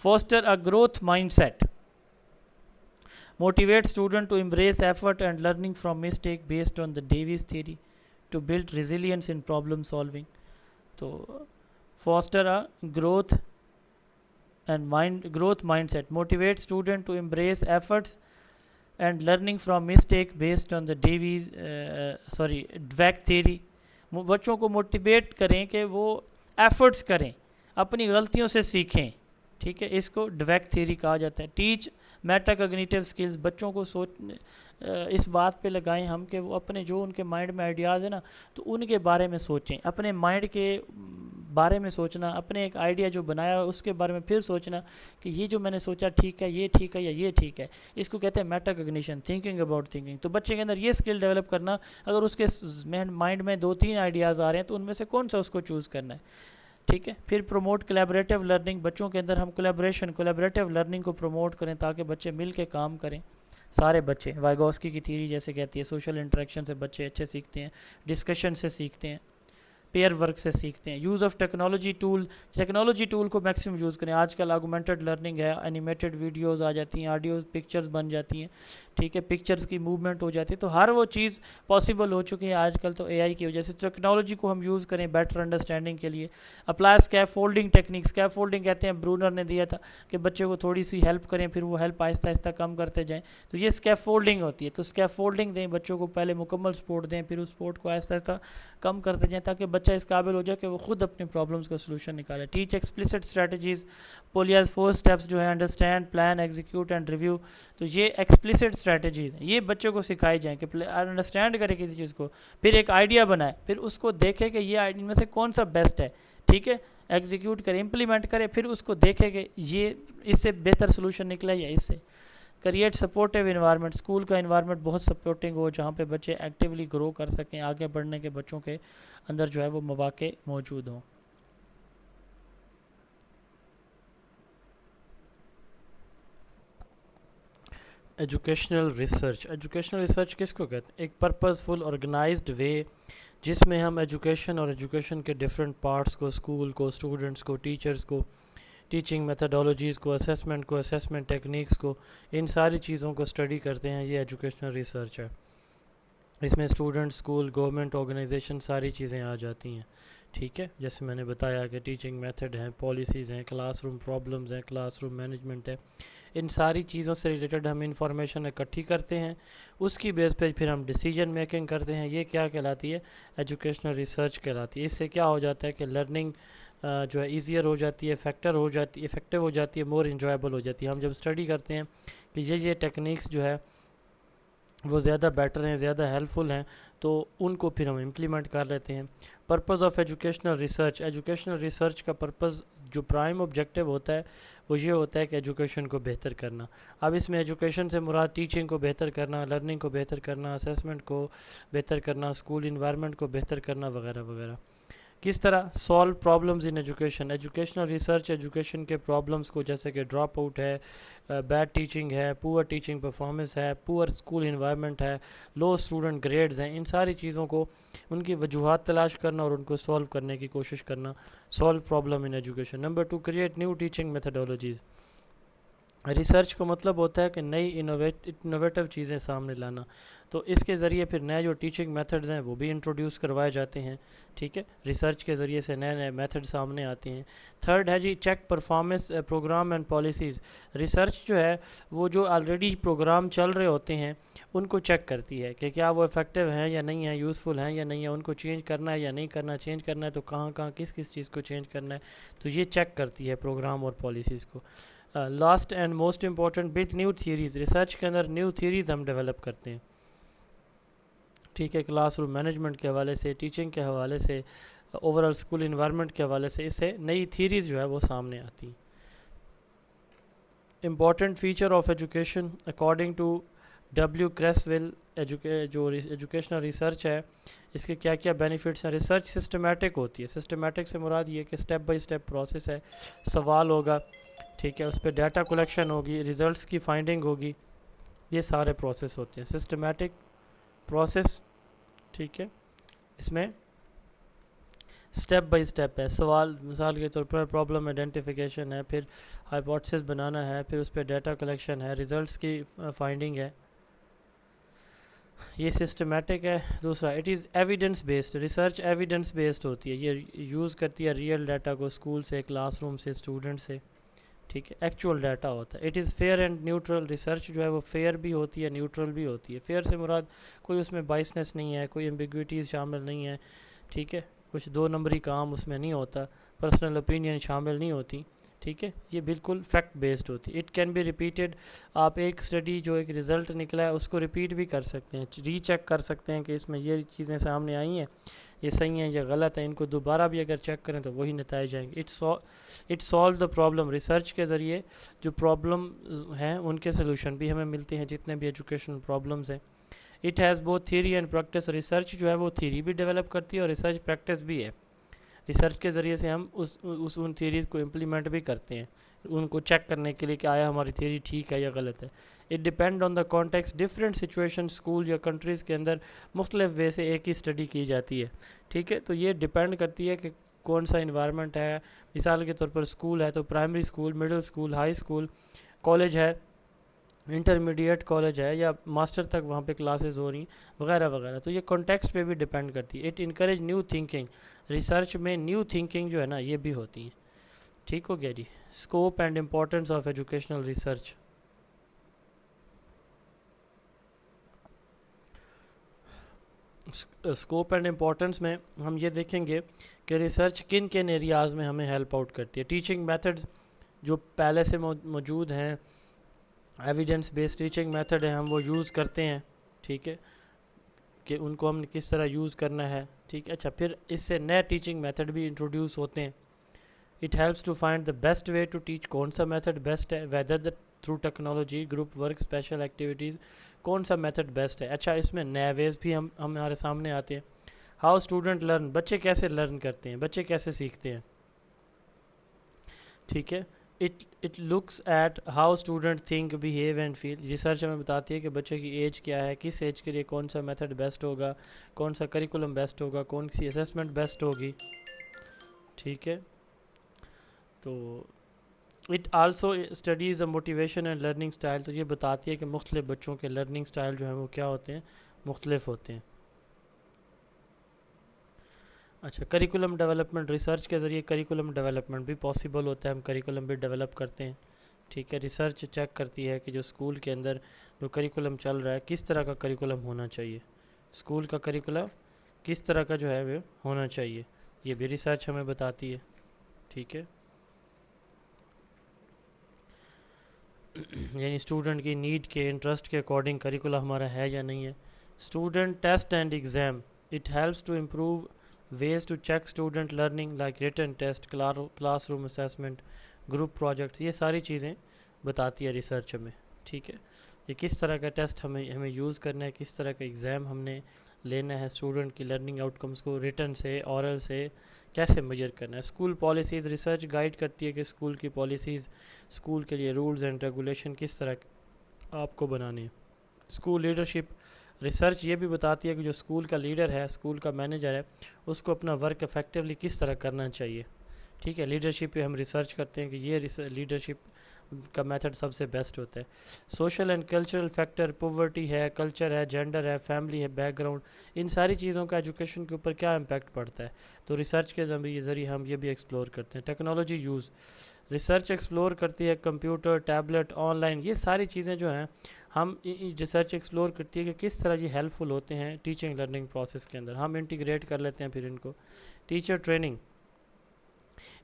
Foster a growth mindset, motivate student to embrace effort and learning from mistake based on the Davies theory to build resilience in problem solving. تو foster a growth mindset, motivate student to embrace efforts and learning from mistake based on the Davies Dweck theory. بچوں کو motivate کریں کہ وہ efforts کریں، اپنی غلطیوں سے سیکھیں. ٹھیک ہے، اس کو ڈویک تھیوری کہا جاتا ہے. ٹیچ میٹا کوگنیٹیو سکلز، بچوں کو اس بات پہ لگائیں ہم کہ وہ اپنے جو ان کے مائنڈ میں آئیڈیاز ہیں نا، تو ان کے بارے میں سوچیں. اپنے مائنڈ کے بارے میں سوچنا، اپنے ایک آئیڈیا جو بنایا اس کے بارے میں پھر سوچنا کہ یہ جو میں نے سوچا ٹھیک ہے، یہ ٹھیک ہے یا یہ ٹھیک ہے. اس کو کہتے ہیں meta cognition, thinking about thinking. تو بچے کے اندر یہ اسکل ڈیولپ کرنا، اگر اس کے مائنڈ میں 2-3 آئیڈیاز آ رہے ہیں تو ان میں سے کون سا اس کو چوز کرنا ہے. ٹھیک ہے، پھر پروموٹ کولیبریٹیو لرننگ، بچوں کے اندر ہم کولیبریٹیو لرننگ کو پروموٹ کریں تاکہ بچے مل کے کام کریں. سارے بچے، وائگوسکی کی تھیوری جیسے کہتی ہے، سوشل انٹریکشن سے بچے اچھے سیکھتے ہیں، ڈسکشن سے سیکھتے ہیں، پیئر ورک سے سیکھتے ہیں. یوز آف ٹیکنالوجی ٹول کو میکسیمم یوز کریں. آج کل آگمنٹڈ لرننگ ہے، اینیمیٹڈ ویڈیوز آ جاتی ہیں، آڈیو پکچرز بن جاتی ہیں. ٹھیک ہے، پکچرز کی موومنٹ ہو جاتی ہے، تو ہر وہ چیز پاسبل ہو چکی ہے آج کل تو اے آئی کی وجہ سے. ٹیکنالوجی کو ہم یوز کریں بیٹر انڈرسٹینڈنگ کے لیے. اپلائی اسکیفولڈنگ ٹیکنیک، اسکیفولڈنگ کہتے ہیں، برونر نے دیا تھا کہ بچے کو تھوڑی سی ہیلپ کریں، پھر وہ ہیلپ آہستہ آہستہ کم کرتے جائیں. تو یہ اسکیفولڈنگ ہوتی ہے. تو اسکیفولڈنگ دیں بچوں کو، پہلے مکمل سپورٹ دیں، پھر اس سپورٹ کو آہستہ آہستہ کم کرتے جائیں تاکہ بچہ اس قابل ہو جائے کہ وہ خود اپنے پرابلمس کا سولوشن نکالے. ٹیچ ایکسپلسٹ اسٹریٹجیز، پولیاز 4 اسٹیپس جو ہیں، understand, plan, execute and review. تو یہ ایکسپلسٹ اسٹریٹجیز ہیں، یہ بچوں کو سکھائی جائیں کہ انڈرسٹینڈ کرے کسی چیز کو، پھر ایک آئیڈیا بنائے، پھر اس کو دیکھے کہ یہ ان میں سے کون سا بیسٹ ہے. ٹھیک ہے، ایگزیکیوٹ کرے، امپلیمنٹ کرے، پھر اس کو دیکھے کہ یہ اس سے بہتر سولوشن نکلا یا اس سے. کریٹ سپورٹیو انوائرمنٹ، اسکول کا انوائرمنٹ بہت سپورٹنگ ہو جہاں پہ بچے ایکٹیولی گرو کر سکیں، آگے بڑھنے کے بچوں کے اندر جو ہے وہ مواقع موجود ہوں. ایجوکیشنل ریسرچ کس کو کہتے ہیں؟ ایک پرپزفل آرگنائزڈ وے جس میں ہم ایجوکیشن اور ایجوکیشن کے ڈفرینٹ پارٹس کو، اسکول کو، اسٹوڈنٹس کو، ٹیچرز کو، ٹیچنگ میتھڈالوجیز کو، اسیسمنٹ ٹیکنیکس کو، ان ساری چیزوں کو اسٹڈی کرتے ہیں. یہ ایجوکیشنل ریسرچ ہے. اس میں اسٹوڈنٹ، اسکول، گورنمنٹ آرگنائزیشن ساری چیزیں آ جاتی ہیں. ٹھیک ہے، جیسے میں نے بتایا کہ ٹیچنگ میتھڈ ہیں، پالیسیز ہیں، کلاس روم پرابلمز ہیں، کلاس روم مینجمنٹ ہے. ان ساری چیزوں سے ریلیٹڈ ہم انفارمیشن اکٹھی کرتے ہیں، اس کی بیس پہ پھر ہم ڈیسیجن میکنگ کرتے ہیں. یہ کیا کہلاتی ہے؟ ایجوکیشنل ریسرچ کہلاتی ہے. اس سے کیا ہو جاتا ہے کہ لرننگ جو ہے ایزیئر ہو جاتی ہے، افیکٹو ہو جاتی ہے، مور انجوائبل ہو جاتی ہے. ہم جب اسٹڈی کرتے ہیں کہ یہ ٹیکنیکس جو ہے وہ زیادہ بیٹر ہیں، زیادہ ہیلپفل ہیں، تو ان کو پھر ہم امپلیمنٹ کر لیتے ہیں. پرپز آف ایجوکیشنل ریسرچ کا پرپز جو پرائم آبجیکٹیو ہوتا ہے وہ یہ ہوتا ہے کہ ایجوکیشن کو بہتر کرنا. اب اس میں ایجوکیشن سے مراد ٹیچنگ کو بہتر کرنا، لرننگ کو بہتر کرنا، اسیسمنٹ کو بہتر کرنا، اسکول انوائرمنٹ کو بہتر کرنا وغیرہ وغیرہ. کس طرح solve problems in educational research education کے پرابلمس کو، جیسے کہ ڈراپ آؤٹ ہے، بیڈ ٹیچنگ ہے، پور ٹیچنگ پرفارمنس ہے، پور اسکول انوائرمنٹ ہے، لو اسٹوڈنٹ گریڈز ہیں، ان ساری چیزوں کو، ان کی وجوہات تلاش کرنا اور ان کو سالو کرنے کی کوشش کرنا. Solve problem in education. Number 2، create new teaching methodologies. Research کا مطلب ہوتا ہے کہ نئی انوویٹو چیزیں سامنے لانا. تو اس کے ذریعے پھر نئے جو ٹیچنگ میتھڈز ہیں وہ بھی انٹروڈیوس کروائے جاتے ہیں. ٹھیک ہے، ریسرچ کے ذریعے سے نئے میتھڈ سامنے آتے ہیں. تھرڈ ہے جی check performance program and policies. Research جو ہے وہ جو آلریڈی پروگرام چل رہے ہوتے ہیں ان کو چیک کرتی ہے کہ کیا وہ افیکٹو ہیں یا نہیں ہیں، یوزفل ہیں یا نہیں ہیں، ان کو چینج کرنا ہے یا نہیں کرنا. چینج کرنا ہے تو کہاں کس چیز کو چینج کرنا ہے، تو یہ چیک کرتی ہے پروگرام اور پالیسیز کو. Last and most important, build new theories. Research کے اندر نیو تھیوریز ہم ڈیولپ کرتے ہیں. ٹھیک ہے، کلاس روم مینجمنٹ کے حوالے سے، ٹیچنگ کے حوالے سے، اوور آل اسکول انوائرمنٹ کے حوالے سے، اس سے نئی تھیوریز جو ہے وہ سامنے آتی ہیں. Important feature of education according to W Creswell جو ایجوکیشنل ریسرچ ہے اس کے کیا کیا بینیفٹس ہیں. ریسرچ سسٹمیٹک ہوتی ہے. سسٹمیٹک سے مراد یہ کہ اسٹیپ بائی اسٹیپ پروسیس ہے. سوال ہوگا, ٹھیک ہے, اس پہ ڈیٹا کلیکشن ہوگی, ریزلٹس کی فائنڈنگ ہوگی, یہ سارے پروسیس ہوتے ہیں سسٹمیٹک پروسیس. ٹھیک ہے, اس میں اسٹیپ بائی اسٹیپ ہے. سوال مثال کے طور پر پرابلم آئیڈینٹیفیکیشن ہے, پھر ہائپوتھیسس بنانا ہے, پھر اس پہ ڈیٹا کلیکشن ہے, ریزلٹس کی فائنڈنگ ہے, یہ سسٹمیٹک ہے. دوسرا it is evidence based. Research evidence based ہوتی ہے, یہ یوز کرتی ہے ریئل ڈیٹا کو, اسکول سے, کلاس روم سے, اسٹوڈنٹ سے, ٹھیک ہے, ایکچوئل ڈیٹا ہوتا ہے. It is fair and neutral. Research جو ہے وہ فیئر بھی ہوتی ہے, نیوٹرل بھی ہوتی ہے. فیئر سے مراد کوئی اس میں بائسنس نہیں ہے, کوئی ایمبیگوٹیز شامل نہیں ہے, ٹھیک ہے, کچھ دو نمبری کام اس میں نہیں ہوتا, پرسنل اوپینین شامل نہیں ہوتی, ٹھیک ہے, یہ بالکل فیکٹ بیسڈ ہوتی ہے. It can be repeated. آپ ایک اسٹڈی جو ایک رزلٹ نکلا ہے اس کو ریپیٹ بھی کر سکتے ہیں, ری چیک کر سکتے ہیں کہ اس میں یہ چیزیں سامنے آئی ہیں, یہ صحیح ہیں یا غلط ہیں, ان کو دوبارہ بھی اگر چیک کریں تو وہی نتائج آئیں گے. It solve the problem. Research کے ذریعے جو پرابلم ہیں ان کے سلوشن بھی ہمیں ملتے ہیں, جتنے بھی ایجوکیشنل پرابلمس ہیں. It has both theory and practice. Research جو ہے وہ تھیوری بھی ڈیولپ کرتی ہے اور ریسرچ پریکٹس بھی ہے. ریسرچ کے ذریعے سے ہم ان تھیوریز کو امپلیمنٹ بھی کرتے ہیں, ان کو چیک کرنے کے لیے کہ آیا ہماری تھیوری ٹھیک ہے یا غلط ہے. It depend on the context. Different situation school یا کنٹریز کے اندر مختلف وے سے ایک ہی اسٹڈی کی جاتی ہے, ٹھیک ہے, تو یہ ڈیپینڈ کرتی ہے کہ کون سا انوائرمنٹ ہے. مثال کے طور پر اسکول ہے تو primary school, middle school, high school, college ہے, انٹرمیڈیٹ کالج ہے, یا ماسٹر تک وہاں پہ کلاسز ہو رہی ہیں وغیرہ وغیرہ, تو یہ کانٹیکس پہ بھی ڈیپینڈ کرتی ہے. It encourage new thinking. Research میں نیو تھنکنگ جو ہے نا یہ بھی ہوتی ہیں, ٹھیک ہو گیا جی. Scope and importance of educational research. Scope and importance میں ہم یہ دیکھیں گے کہ ریسرچ کن کن ایریاز میں ہمیں ہیلپ آؤٹ کرتی ہے. ٹیچنگ میتھڈز جو پہلے سے موجود ہیں, ایویڈنس بیسڈ ٹیچنگ میتھڈ ہیں, ہم وہ یوز کرتے ہیں, ٹھیک ہے, کہ ان کو ہم نے کس طرح یوز کرنا ہے, ٹھیک ہے. اچھا, پھر اس سے نئے ٹیچنگ میتھڈ بھی انٹروڈیوس ہوتے ہیں. It helps to find the best way to teach. کون سا میتھڈ بیسٹ ہے, whether the through technology, group work, special activities, کون سا میتھڈ بیسٹ ہے. اچھا, اس میں نئے ویز بھی ہمارے سامنے آتے ہیں. How student learn. بچے کیسے لرن کرتے ہیں, بچے کیسے سیکھتے ہیں, ٹھیک ہے. It looks at how student think, behave and feel. Research ہمیں بتاتی ہے کہ بچے کی ایج کیا ہے, کس ایج کے لیے کون سا میتھڈ بیسٹ ہوگا, کون سا کریکولم بیسٹ ہوگا, کون سی اسیسمنٹ بیسٹ ہوگی, ٹھیک ہے. تو it also studies a motivation and learning style. تو یہ بتاتی ہے کہ مختلف بچوں کے لرننگ اسٹائل جو ہیں وہ کیا ہوتے ہیں, مختلف ہوتے ہیں. اچھا, کریکولم ڈیولپمنٹ. ریسرچ کے ذریعے کریکولم ڈیولپمنٹ بھی پاسبل ہوتا ہے, ہم کریکولم بھی ڈیولپ کرتے ہیں, ٹھیک ہے. ریسرچ چیک کرتی ہے کہ جو اسکول کے اندر جو کریکولم چل رہا ہے کس طرح کا کریکولم ہونا چاہیے, اسکول کا کریکولم کس طرح کا جو ہے وہ ہونا چاہیے, یہ بھی ریسرچ ہمیں بتاتی ہے, ٹھیک ہے. یعنی اسٹوڈنٹ کی نیڈ کے, انٹرسٹ کے اکارڈنگ کریکولا ہمارا ہے یا نہیں ہے. Student test and exam. It helps to improve ways to check student learning like written test, classroom assessment, group projects. یہ ساری چیزیں بتاتی ہے ریسرچ ہمیں, ٹھیک ہے. یہ کس طرح کا ٹیسٹ ہمیں یوز کرنا ہے, کس طرح کا ایگزام ہم نے لینا ہے, اسٹوڈنٹ کی لرننگ آؤٹ کمس کو ریٹن سے, اورل سے کیسے میجر کرنا ہے. School policies. ریسرچ گائیڈ کرتی ہے کہ اسکول کی پالیسیز, اسکول کے لیے رولز اینڈ ریگولیشن کس طرح آپ کو بنانے ہیں. School leadership. ریسرچ یہ بھی بتاتی ہے کہ جو اسکول کا لیڈر ہے, اسکول کا مینیجر ہے, اس کو اپنا ورک افیکٹولی کس طرح کرنا چاہیے, ٹھیک ہے. لیڈرشپ پہ ہم ریسرچ کرتے ہیں کہ یہ لیڈرشپ کا میتھڈ سب سے بیسٹ ہوتا ہے. Social and cultural factor. Poverty ہے, کلچر ہے, جینڈر ہے, فیملی ہے, بیک گراؤنڈ, ان ساری چیزوں کا ایجوکیشن کے اوپر کیا امپیکٹ پڑتا ہے, تو ریسرچ کے ذریعے ہم یہ بھی ایکسپلور کرتے ہیں. Technology use. ریسرچ ایکسپلور کرتی ہے کمپیوٹر, ٹیبلٹ, آن لائن, یہ ساری چیزیں جو ہیں ہم ریسرچ ایکسپلور کرتی ہے کہ کس طرح یہ ہیلپ فل ہوتے ہیں ٹیچنگ لرننگ پروسیس کے اندر, ہم انٹیگریٹ کر لیتے ہیں پھر ان کو. Teacher training.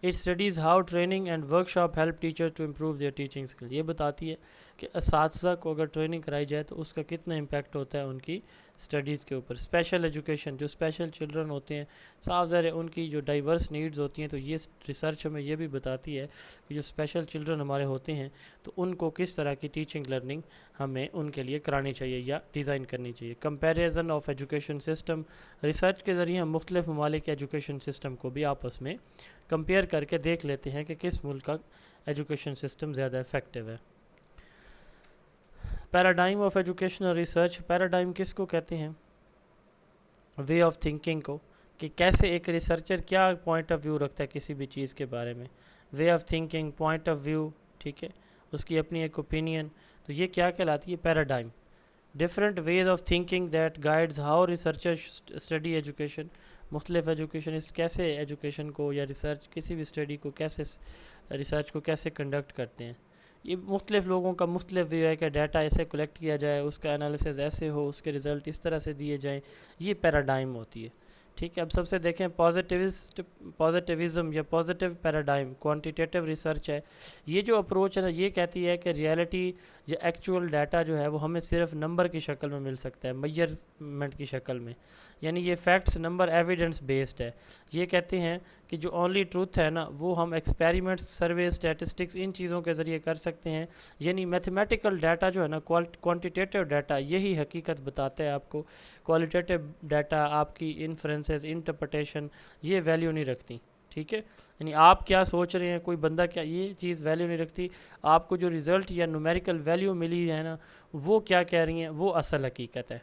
It studies how training and workshop help teacher to improve their teaching skill. یہ بتاتی ہے کہ اساتذہ کو اگر ٹریننگ کرائی جائے تو اس کا کتنا امپیکٹ ہوتا ہے ان کی اسٹڈیز کے اوپر. اسپیشل ایجوکیشن, جو اسپیشل چلڈرن ہوتے ہیں, صاف ظاہر ہے ان کی جو ڈائیورس نیڈز ہوتی ہیں, تو یہ ریسرچ ہمیں یہ بھی بتاتی ہے کہ جو اسپیشل چلڈرن ہمارے ہوتے ہیں تو ان کو کس طرح کی ٹیچنگ لرننگ ہمیں ان کے لیے کرانی چاہیے یا ڈیزائن کرنی چاہیے. Comparison of education system, research کے ذریعے ہم مختلف ممالک کے ایجوکیشن سسٹم کو بھی آپس میں کمپیئر کر کے دیکھ لیتے ہیں کہ کس ملک کا ایجوکیشن سسٹم زیادہ افیکٹو ہے. Paradigm of educational research, paradigm کس کو کہتے ہیں؟ وے آف تھنکنگ کو, کہ کیسے ایک ریسرچر کیا پوائنٹ آف ویو رکھتا ہے کسی بھی چیز کے بارے میں. Way of thinking, point of view, ٹھیک ہے, اس کی اپنی ایک اوپینین, تو یہ کیا کہلاتی ہے؟ Paradigm. Different ways of thinking that guides how researcher study education, مختلف ایجوکیشنسٹ کیسے ایجوکیشن کو یا ریسرچ کسی بھی اسٹڈی کو کیسے ریسرچ کو کیسے کنڈکٹ کرتے ہیں. یہ مختلف لوگوں کا مختلف ویو ہے کہ ڈیٹا ایسے کلیکٹ کیا جائے, اس کا انالیسز ایسے ہو, اس کے رزلٹ اس طرح سے دیے جائیں, یہ پیراڈائم ہوتی ہے. ٹھیک ہے, اب سب سے دیکھیں پازیٹیوزم یا پازیٹیو پیراڈائم, کوانٹیٹیو ریسرچ ہے. یہ جو اپروچ ہے نا, یہ کہتی ہے کہ ریئلٹی یا ایکچوئل ڈیٹا جو ہے وہ ہمیں صرف نمبر کی شکل میں مل سکتا ہے, میجرمنٹ کی شکل میں, یعنی یہ فیکٹس نمبر ایویڈنس بیسڈ ہے. یہ کہتے ہیں کہ جو اونلی ٹروتھ ہے نا وہ ہم ایکسپیریمنٹس, سروے, اسٹیٹسٹکس, ان چیزوں کے ذریعے کر سکتے ہیں. یعنی میتھمیٹیکل ڈیٹا جو ہے نا, کوانٹیٹیو ڈیٹا یہی حقیقت بتاتا ہے آپ کو. کوالٹیٹیو ڈیٹا, آپ کی انفرنسز, انٹرپریٹیشن, یہ ویلیو نہیں رکھتی. ٹھیک ہے, یعنی آپ کیا سوچ رہے ہیں, کوئی بندہ کیا, یہ چیز ویلیو نہیں رکھتی. آپ کو جو رزلٹ یا نومیریکل ویلیو ملی ہے نا, وہ کیا کہہ رہی ہیں, وہ اصل حقیقت ہے.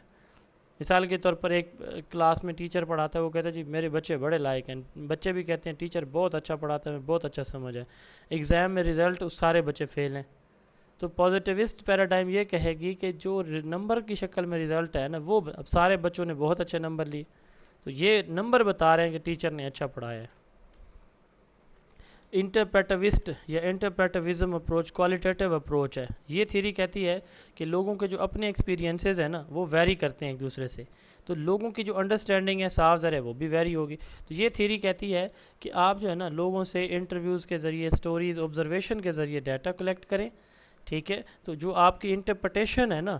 مثال کے طور پر ایک کلاس میں ٹیچر پڑھاتا ہے, وہ کہتا ہے جی میرے بچے بڑے لائق ہیں, بچے بھی کہتے ہیں ٹیچر بہت اچھا پڑھاتا ہے, بہت اچھا سمجھ ہے. ایگزام میں رزلٹ اس سارے بچے فیل ہیں. تو پازیٹیوسٹ پیراڈائم یہ کہے گی کہ جو نمبر کی شکل میں رزلٹ ہے نا, وہ اب سارے بچوں نے بہت اچھے نمبر لیے, تو یہ نمبر بتا رہے ہیں کہ ٹیچر نے اچھا پڑھایا ہے. انٹرپریٹیوسٹ یا انٹرپریٹیوزم اپروچ کوالٹیٹیو اپروچ ہے. یہ تھیوری کہتی ہے کہ لوگوں کے جو اپنے ایکسپیرینسز ہیں نا وہ ویری کرتے ہیں ایک دوسرے سے, تو لوگوں کی جو انڈرسٹینڈنگ ہے صاف ظاہر ہے وہ بھی ویری ہوگی. تو یہ تھیوری کہتی ہے کہ آپ جو ہے نا لوگوں سے انٹرویوز کے ذریعے, اسٹوریز, آبزرویشن کے ذریعے ڈیٹا کلیکٹ کریں. ٹھیک ہے, تو جو آپ کی انٹرپریٹیشن ہے نا,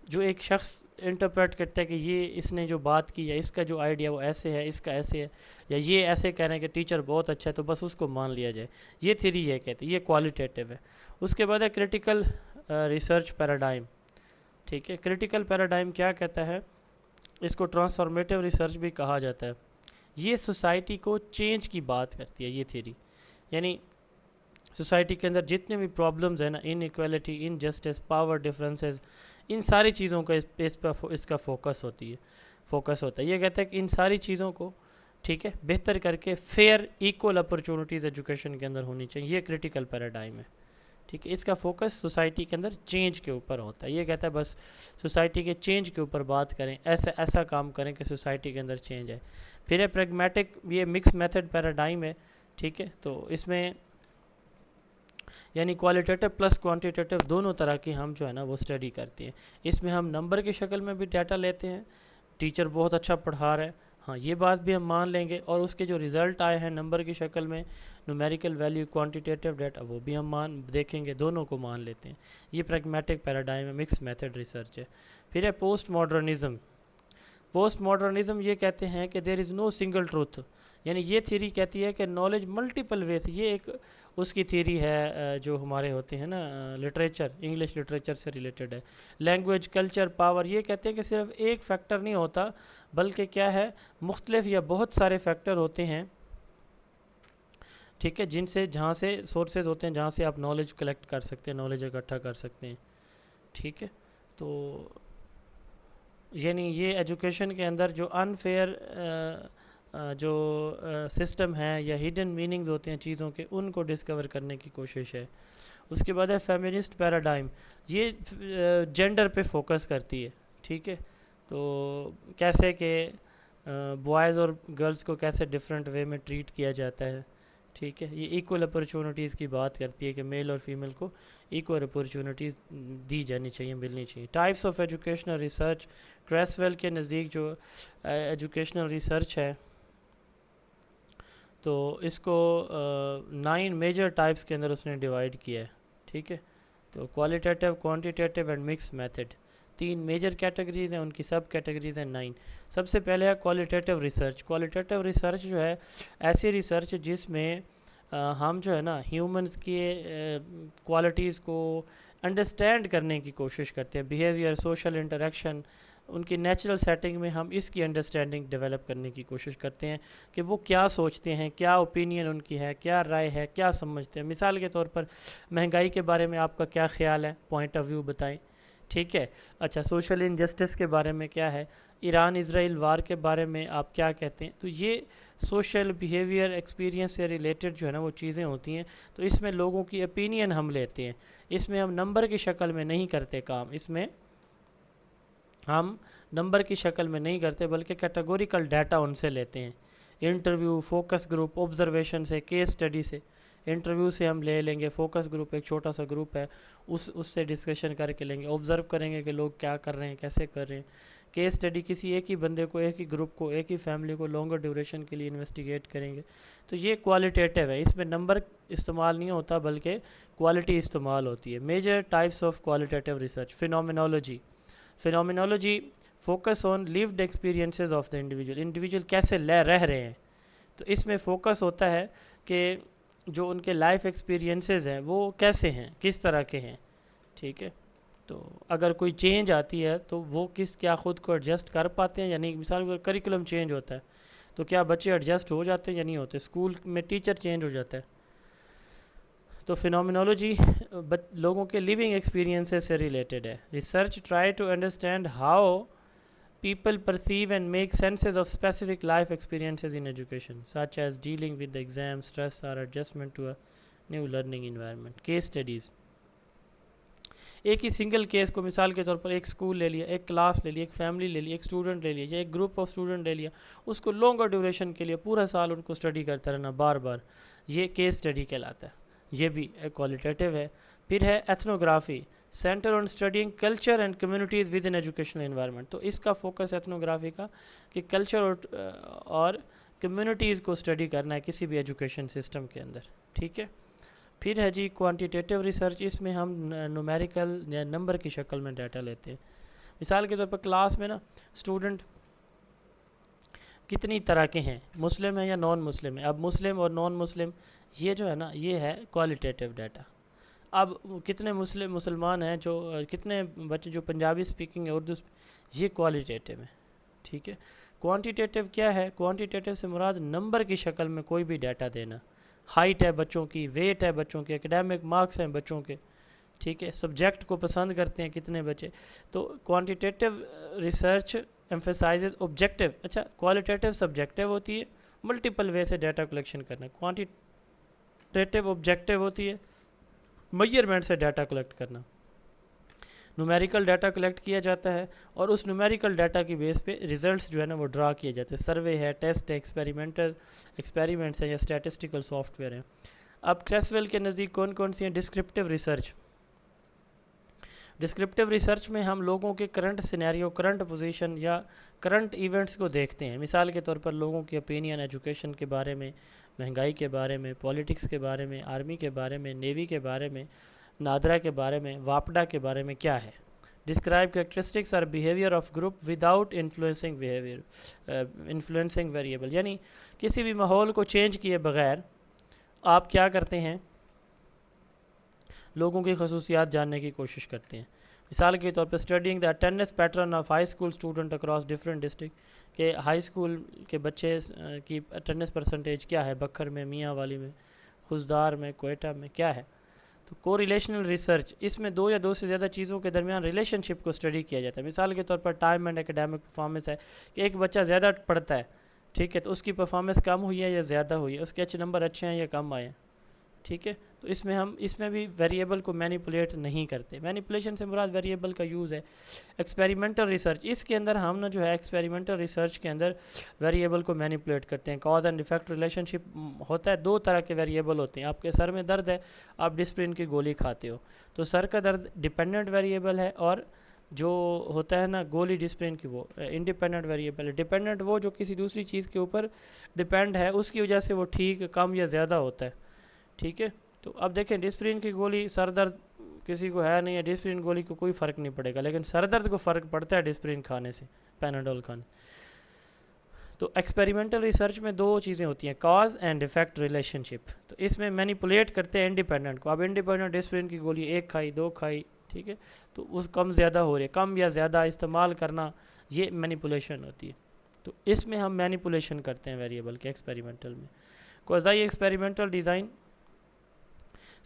جو ایک شخص انٹرپریٹ کرتا ہے کہ یہ اس نے جو بات کی یا اس کا جو آئیڈیا وہ ایسے ہے, اس کا ایسے ہے, یا یہ ایسے کہہ رہے ہیں کہ ٹیچر بہت اچھا ہے تو بس اس کو مان لیا جائے, یہ تھیوری یہ کہتی ہے. یہ کوالٹیٹیو ہے. اس کے بعد ہے کرٹیکل ریسرچ پیراڈائم. ٹھیک ہے, کرٹیکل پیراڈائم کیا کہتا ہے, اس کو ٹرانسفارمیٹیو ریسرچ بھی کہا جاتا ہے. یہ سوسائٹی کو چینج کی بات کرتی ہے یہ تھیوری. یعنی سوسائٹی کے اندر جتنے بھی پرابلمز ہیں نا, ان ایکویلٹی, ان جسٹس, پاور ڈفرینسز, ان ساری چیزوں کا اس کا فوکس ہوتا ہے. یہ کہتا ہے کہ ان ساری چیزوں کو, ٹھیک ہے, بہتر کر کے فیئر ایکول اپرچونٹیز ایجوکیشن کے اندر ہونی چاہیے. یہ کرٹیکل پیراڈائم ہے. ٹھیک ہے, اس کا فوکس سوسائٹی کے اندر چینج کے اوپر ہوتا ہے. یہ کہتا ہے بس سوسائٹی کے چینج کے اوپر بات کریں, ایسا کام کریں کہ سوسائٹی کے اندر چینج ہے. پھر ہے پریگمیٹک, یہ مکس میتھڈ پیراڈائم ہے. ٹھیک ہے, تو اس میں یعنی کوالٹیٹیو پلس کوانٹیٹیو دونوں طرح کی ہم جو ہے نا وہ اسٹڈی کرتے ہیں. اس میں ہم نمبر کی شکل میں بھی ڈیٹا لیتے ہیں, ٹیچر بہت اچھا پڑھا رہا ہے, ہاں یہ بات بھی ہم مان لیں گے, اور اس کے جو رزلٹ آئے ہیں نمبر کی شکل میں, نومیریکل ویلیو, کوانٹیٹیو ڈیٹا, وہ بھی ہم دیکھیں گے, دونوں کو مان لیتے ہیں. یہ پریگمیٹک پیراڈائم ہے, مکس میتھڈ ریسرچ ہے. پھر ہے پوسٹ ماڈرنزم. پوسٹ ماڈرنزم یہ کہتے ہیں کہ دیر از نو سنگل ٹروتھ. یعنی یہ تھیوری کہتی ہے کہ نالج ملٹیپل ویز, یہ ایک اس کی تھیوری ہے جو ہمارے ہوتے ہیں نا لٹریچر, انگلش لٹریچر سے ریلیٹڈ ہے. لینگویج, کلچر, پاور, یہ کہتے ہیں کہ صرف ایک فیکٹر نہیں ہوتا, بلکہ کیا ہے, مختلف یا بہت سارے فیکٹر ہوتے ہیں. ٹھیک ہے, جہاں سے سورسز ہوتے ہیں جہاں سے آپ نالج کلیکٹ کر سکتے ہیں, نالج اکٹھا کر سکتے ہیں. ٹھیک ہے, تو یعنی یہ ایجوکیشن کے اندر جو انفیئر جو سسٹم ہے یا ہڈن میننگز ہوتے ہیں چیزوں کے, ان کو ڈسکور کرنے کی کوشش ہے. اس کے بعد ہے فیمنسٹ پیراڈائم. یہ جینڈر پہ فوکس کرتی ہے. ٹھیک ہے, تو کیسے کہ بوائز اور گرلز کو کیسے ڈفرینٹ وے میں ٹریٹ کیا جاتا ہے. ٹھیک ہے, یہ ایکول اپرچونٹیز کی بات کرتی ہے کہ میل اور فیمیل کو ایکول اپرچونٹیز دی جانی چاہیے, ملنی چاہیے. ٹائپس آف ایجوکیشنل ریسرچ, کریسویل کے نزدیک جو ایجوکیشنل ریسرچ ہے, تو اس کو 9 میجر ٹائپس کے اندر اس نے ڈیوائڈ کیا ہے. ٹھیک ہے, تو qualitative, quantitative and mixed method 3 major categories ہیں, ان کی سب کیٹیگریز ہیں 9. سب سے پہلے ہے کوالیٹیٹیو ریسرچ. کوالیٹیٹیو ریسرچ جو ہے ایسی ریسرچ جس میں ہم جو ہے نا ہیومنز کی کوالٹیز کو انڈرسٹینڈ کرنے کی کوشش کرتے ہیں, بیہیویئر, سوشل انٹریکشن, ان کی نیچرل سیٹنگ میں ہم اس کی انڈرسٹینڈنگ ڈیولپ کرنے کی کوشش کرتے ہیں کہ وہ کیا سوچتے ہیں, کیا اوپینین ان کی ہے, کیا رائے ہے, کیا سمجھتے ہیں. مثال کے طور پر مہنگائی کے بارے میں آپ کا کیا خیال ہے, پوائنٹ آف ویو بتائیں. ٹھیک ہے, اچھا سوشل انجسٹس کے بارے میں کیا ہے, ایران اسرائیل وار کے بارے میں آپ کیا کہتے ہیں. تو یہ سوشل بیہیویئر ایکسپیرینس سے ریلیٹڈ جو ہے نا وہ چیزیں ہوتی ہیں. تو اس میں لوگوں کی اوپینین ہم لیتے ہیں, اس میں ہم نمبر کی شکل میں نہیں کرتے کام, اس میں ہم نمبر کی شکل میں نہیں کرتے بلکہ کیٹیگوریکل ڈیٹا ان سے لیتے ہیں. انٹرویو, فوکس گروپ, آبزرویشن سے, کیس اسٹڈی سے. انٹرویو سے ہم لے لیں گے, فوکس گروپ ایک چھوٹا سا گروپ ہے اس سے ڈسکشن کر کے لیں گے, آبزرو کریں گے کہ لوگ کیا کر رہے ہیں, کیسے کر رہے ہیں. کیس اسٹڈی کسی ایک ہی بندے کو, ایک ہی گروپ کو, ایک ہی فیملی کو لانگر ڈیوریشن کے لیے انویسٹیگیٹ کریں گے. تو یہ کوالیٹیٹیو ہے, اس میں نمبر استعمال نہیں ہوتا بلکہ کوالٹی استعمال ہوتی ہے. Major types of qualitative research. Phenomenology. Phenomenology focus on lived experiences of the individual کیسے رہ رہے ہیں. تو اس میں فوکس ہوتا ہے کہ جو ان کے لائف ایکسپیرینسز ہیں وہ کیسے ہیں, کس طرح کے ہیں. ٹھیک ہے, تو اگر کوئی چینج آتی ہے تو وہ کیا خود کو ایڈجسٹ کر پاتے ہیں یا نہیں. مثال کے کریکولم چینج ہوتا ہے تو کیا بچے ایڈجسٹ ہو جاتے ہیں یا نہیں ہوتے. اسکول میں ٹیچر چینج ہو جاتا ہے. تو فینومینالوجی لوگوں کے لیونگ ایکسپیرینسز سے ریلیٹڈ ہے. Research try to understand how people perceive and make senses of specific life experiences in education, such as dealing with the exam, stress or adjustment to a new learning environment. Case studies. ایک ہی single case کو مثال کے طور پر ایک school لے لیا, ایک class لے لی, ایک فیملی لے لی, ایک اسٹوڈنٹ لے لیا یا ایک گروپ آف اسٹوڈنٹ لے لیا, اس کو لانگر ڈیوریشن کے لیے پورا سال ان کو اسٹڈی کرتا رہنا بار بار, یہ کیس اسٹڈی کہلاتا ہے. یہ بھی ایک کوالٹیٹیو ہے. پھر ہے ethnography. Centre on studying culture and communities with in educational environment. تو اس کا فوکس ایتھنوگرافی کا کہ کلچر اور کمیونٹیز کو اسٹڈی کرنا ہے کسی بھی ایجوکیشن سسٹم کے اندر. ٹھیک ہے. پھر ہے جی کوانٹیٹیو ریسرچ. اس میں ہم نومیریکل یا نمبر کی شکل میں ڈیٹا لیتے ہیں. مثال کے طور پر کلاس میں نا اسٹوڈنٹ کتنی طرح کے ہیں, مسلم ہیں یا نان مسلم ہیں. اب مسلم اور نان مسلم یہ جو ہے نا یہ ہے کوالٹیٹیو ڈیٹا. اب کتنے مسلمان ہیں, جو کتنے بچے جو پنجابی اسپیکنگ ہے, اردو یہ کوالٹیٹیو ہے. ٹھیک ہے. کوانٹیٹیو کیا ہے, کوانٹیٹیو سے مراد نمبر کی شکل میں کوئی بھی ڈیٹا دینا. ہائٹ ہے بچوں کی, ویٹ ہے بچوں کے, اکیڈیمک مارکس ہیں بچوں کے. ٹھیک ہے. سبجیکٹ کو پسند کرتے ہیں کتنے بچے. تو کوانٹیٹیو ریسرچ ایمفیسائزز آبجیکٹیو. اچھا کوالٹیٹیو سبجیکٹیو ہوتی ہے, ملٹیپل وے سے ڈیٹا کلیکشن کرنا. کوانٹیٹیو آبجیکٹیو ہوتی ہے, میجرمنٹ سے ڈیٹا کلیکٹ کرنا. نومیریکل ڈیٹا کلیکٹ کیا جاتا ہے اور اس نومیریکل ڈیٹا کی بیس پہ ریزلٹس جو ہے نا وہ ڈرا کیے جاتے ہیں. سروے ہے, ٹیسٹ ہے, ایکسپیریمنٹس ہیں یا اسٹیٹسٹیکل سافٹ ویئر ہیں. اب کریسویل کے نزدیک کون کون سی ہیں؟ Descriptive research. ڈسکرپٹیو ریسرچ میں ہم لوگوں کے کرنٹ سینیریو, کرنٹ پوزیشن یا کرنٹ ایونٹس کو دیکھتے ہیں. مثال کے طور پر لوگوں کی اوپینین ایجوکیشن کے بارے میں, مہنگائی کے بارے میں, پولیٹکس کے بارے میں, آرمی کے بارے میں, نیوی کے بارے میں, نادرا کے بارے میں, واپڈا کے بارے میں کیا ہے. ڈسکرائب کریکٹرسٹکس اور behaviour of group without influencing variable. یعنی کسی بھی ماحول کو چینج کیے بغیر آپ کیا کرتے ہیں, لوگوں کی خصوصیات جاننے کی کوشش کرتے ہیں. مثال کے طور پر studying the attendance pattern of high school student across different district, کہ ہائی اسکول کے بچے کی اٹینڈنس پرسنٹیج کیا ہے, بکھر میں, میاں والی میں, خزدار میں, کوئٹہ میں کیا ہے. تو کو ریلیشنل ریسرچ, اس میں دو یا دو سے زیادہ چیزوں کے درمیان ریلیشن شپ کو اسٹڈی کیا جاتا ہے. مثال کے طور پر ٹائم اینڈ اکیڈیمک پرفارمنس ہے کہ ایک بچہ زیادہ پڑھتا ہے, ٹھیک ہے, تو اس کی پرفارمنس کم ہوئی ہے یا زیادہ ہوئی ہے, اس کے ایچ نمبر اچھے ہیں یا کم آئے ہیں. ٹھیک ہے. تو اس میں بھی ویریبل کو مینیپولیٹ نہیں کرتے. مینیپولیشن سے مراد ویریبل کا یوز ہے. ایکسپیریمنٹل ریسرچ, اس کے اندر ہم جو ہے ایکسپیریمنٹل ریسرچ کے اندر ویریبل کو مینیپولیٹ کرتے ہیں. کاز اینڈ ایفیکٹ ریلیشن شپ ہوتا ہے, دو طرح کے ویریبل ہوتے ہیں. آپ کے سر میں درد ہے, آپ ڈسپلن کی گولی کھاتے ہو, تو سر کا درد ڈیپینڈنٹ ویریبل ہے اور جو ہوتا ہے نا گولی ڈسپلن کی وہ انڈیپینڈنٹ ویریبل ہے. ڈیپینڈنٹ وہ جو کسی دوسری چیز کے اوپر ڈیپینڈ ہے, اس کی وجہ سے وہ ٹھیک کم یا زیادہ ہوتا ہے. ٹھیک ہے, تو اب دیکھیں ڈسپلن کی گولی سر درد کسی کو ہے نہیں ہے, ڈسپلن گولی کو کوئی فرق نہیں پڑے گا, لیکن سر درد کو فرق پڑتا ہے ڈسپلن کھانے سے, پیناڈول کھانے. تو ایکسپیریمنٹل ریسرچ میں دو چیزیں ہوتی ہیں, کاز اینڈ افیکٹ ریلیشن شپ. تو اس میں مینیپولیٹ کرتے ہیں انڈیپینڈنٹ کو. اب انڈیپینڈنٹ ڈسپلن کی گولی 1 کھائی 2 کھائی, ٹھیک ہے, تو اس کم زیادہ ہو رہی ہے, کم یا زیادہ استعمال کرنا, یہ مینیپولیشن ہوتی ہے. تو اس میں ہم مینیپولیشن کرتے ہیں ویریبل کے ایکسپیریمنٹل میں. Quasi experimental design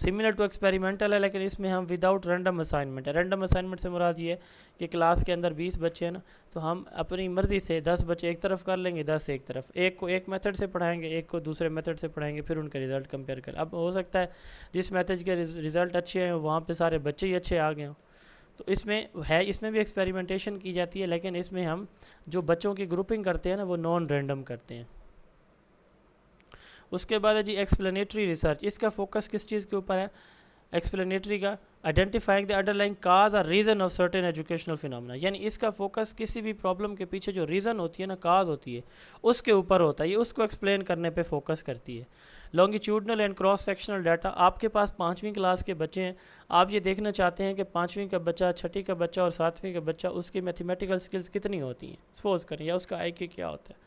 similar to experimental ہے, لیکن اس میں ہم وداؤٹ رینڈم اسائنمنٹ ہے. رینڈم اسائنمنٹ سے مراد یہ ہے کہ کلاس کے اندر 20 بچے ہیں نا, تو ہم اپنی مرضی سے 10 بچے ایک طرف کر لیں گے, 10 ایک طرف, ایک کو ایک میتھڈ سے پڑھائیں گے, ایک کو دوسرے میتھڈ سے پڑھائیں گے, پھر ان کا رزلٹ کمپیئر کریں. اب ہو سکتا ہے جس میتھڈ کے رزلٹ اچھے ہیں وہاں پہ سارے بچے ہی اچھے آ گئے ہوں, تو اس میں ہے, اس میں بھی ایکسپیریمنٹیشن کی جاتی ہے, لیکن اس میں ہم جو بچوں کی گروپنگ کرتے ہیں نا وہ نان رینڈم کرتے ہیں. اس کے بعد ہے جی ایکسپلینیٹری ریسرچ. اس کا فوکس کس چیز کے اوپر ہے؟ ایکسپلینیٹری کا آئیڈینٹیفائنگ دی انڈر لائنگ کاز اور reason of certain educational phenomena, یعنی اس کا فوکس کسی بھی پرابلم کے پیچھے جو ریزن ہوتی ہے نا, کاز ہوتی ہے, اس کے اوپر ہوتا ہے, یہ اس کو ایکسپلین کرنے پہ فوکس کرتی ہے. Longitudinal and cross sectional data. آپ کے پاس 5ویں کلاس کے بچے ہیں, آپ یہ دیکھنا چاہتے ہیں کہ 5ویں کا بچہ, 6ٹھی کا بچہ اور 7ویں کا بچہ, اس کی میتھمیٹیکل سکلز کتنی ہوتی ہیں, سپوز کریں, یا اس کا آئی کیو کیا ہوتا ہے.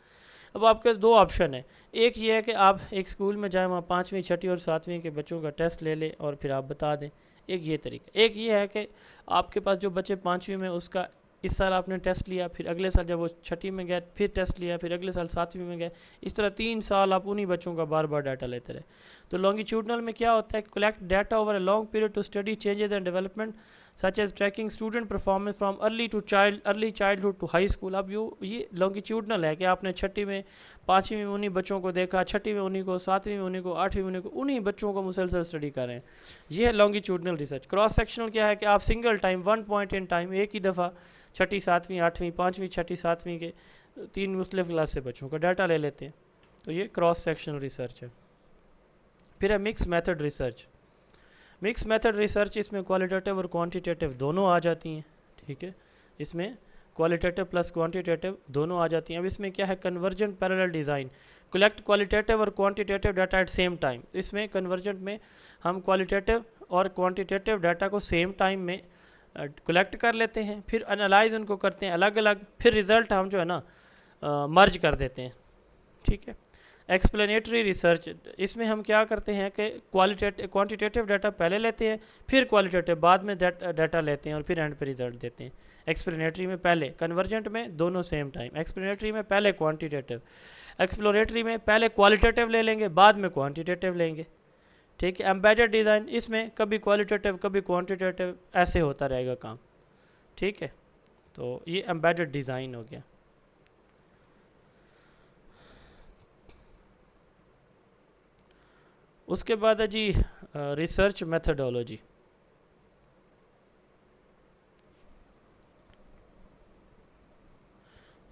اب آپ کے 2 آپشن ہیں. ایک یہ ہے کہ آپ ایک اسکول میں جائیں, وہاں 5ویں 6ٹھی اور 7ویں کے بچوں کا ٹیسٹ لے لیں اور پھر آپ بتا دیں. ایک یہ طریقہ. ایک یہ ہے کہ آپ کے پاس جو بچے 5ویں میں, اس کا اس سال آپ نے ٹیسٹ لیا, پھر اگلے سال جب وہ 6ٹھی میں گئے پھر ٹیسٹ لیا, پھر اگلے سال 7ویں میں گئے, اس طرح 3 سال آپ انہی بچوں کا بار بار ڈیٹا لیتے رہے. تو لانگیٹیوڈنل میں کیا ہوتا ہے, collect data over a long period to study changes and development such as tracking student performance from early childhood to high school. اب یہ لانگیٹیوڈنل ہے کہ آپ نے 6ٹھی میں 5ویں میں انہی بچوں کو دیکھا, 6ٹھی میں انہی کو, 7ویں میں انہی کو, 8ویں میں انہی کو, انہی بچوں کو مسلسل اسٹڈی کر رہے ہیں. یہ ہے لانگیٹیوڈنل ریسرچ. کراس سیکشنل کیا ہے کہ آپ single time 1 point in time, ایک ہی دفعہ 6ٹھی 7ویں 8ویں 5ویں 6ٹھی 7ویں کے 3 مختلف کلاس سے بچوں کا ڈیٹا لے لیتے ہیں. تو یہ کراس سیکشنل ریسرچ ہے. پھر ہے mix method research. Mix method research, اس میں کوالٹیٹیو اور کوانٹیٹیو دونوں آ جاتی ہیں. ٹھیک ہے, اس میں کوالٹیٹیو پلس کوانٹیٹیو دونوں آ جاتی ہیں. اب اس میں کیا ہے, convergent parallel design. Collect qualitative اور quantitative data at same time. اس میں کنورجنٹ میں ہم کوالٹیٹیو اور کوانٹیٹیو ڈیٹا کو سیم ٹائم میں کلیکٹ کر لیتے ہیں, پھر انالائز ان کو کرتے ہیں الگ الگ, پھر رزلٹ ہم جو ہے نا مرج کر دیتے ہیں. ٹھیک ہے. ایکسپلینیٹری ریسرچ, اس میں ہم کیا کرتے ہیں کہ کوانٹیٹیو ڈیٹا پہلے لیتے ہیں, پھر کوالٹیٹیو بعد میں ڈیٹا لیتے ہیں, اور پھر اینڈ پہ رزلٹ دیتے ہیں. ایکسپلینیٹری میں پہلے, کنورجنٹ میں دونوں سیم ٹائم. ایکسپلینیٹری میں پہلے کوانٹیٹیو, ایکسپلوریٹری میں پہلے کوالٹیٹیو لے لیں گے, بعد میں کوانٹیٹیو لیں گے. ٹھیک ہے. ایمبیڈڈ ڈیزائن, اس میں کبھی کوالٹیٹیو کبھی کوانٹیٹیو, ایسے ہوتا رہے گا کام. ٹھیک ہے, تو یہ ایمبیڈڈ ڈیزائن ہو گیا. اس کے بعد ہے جی research methodology.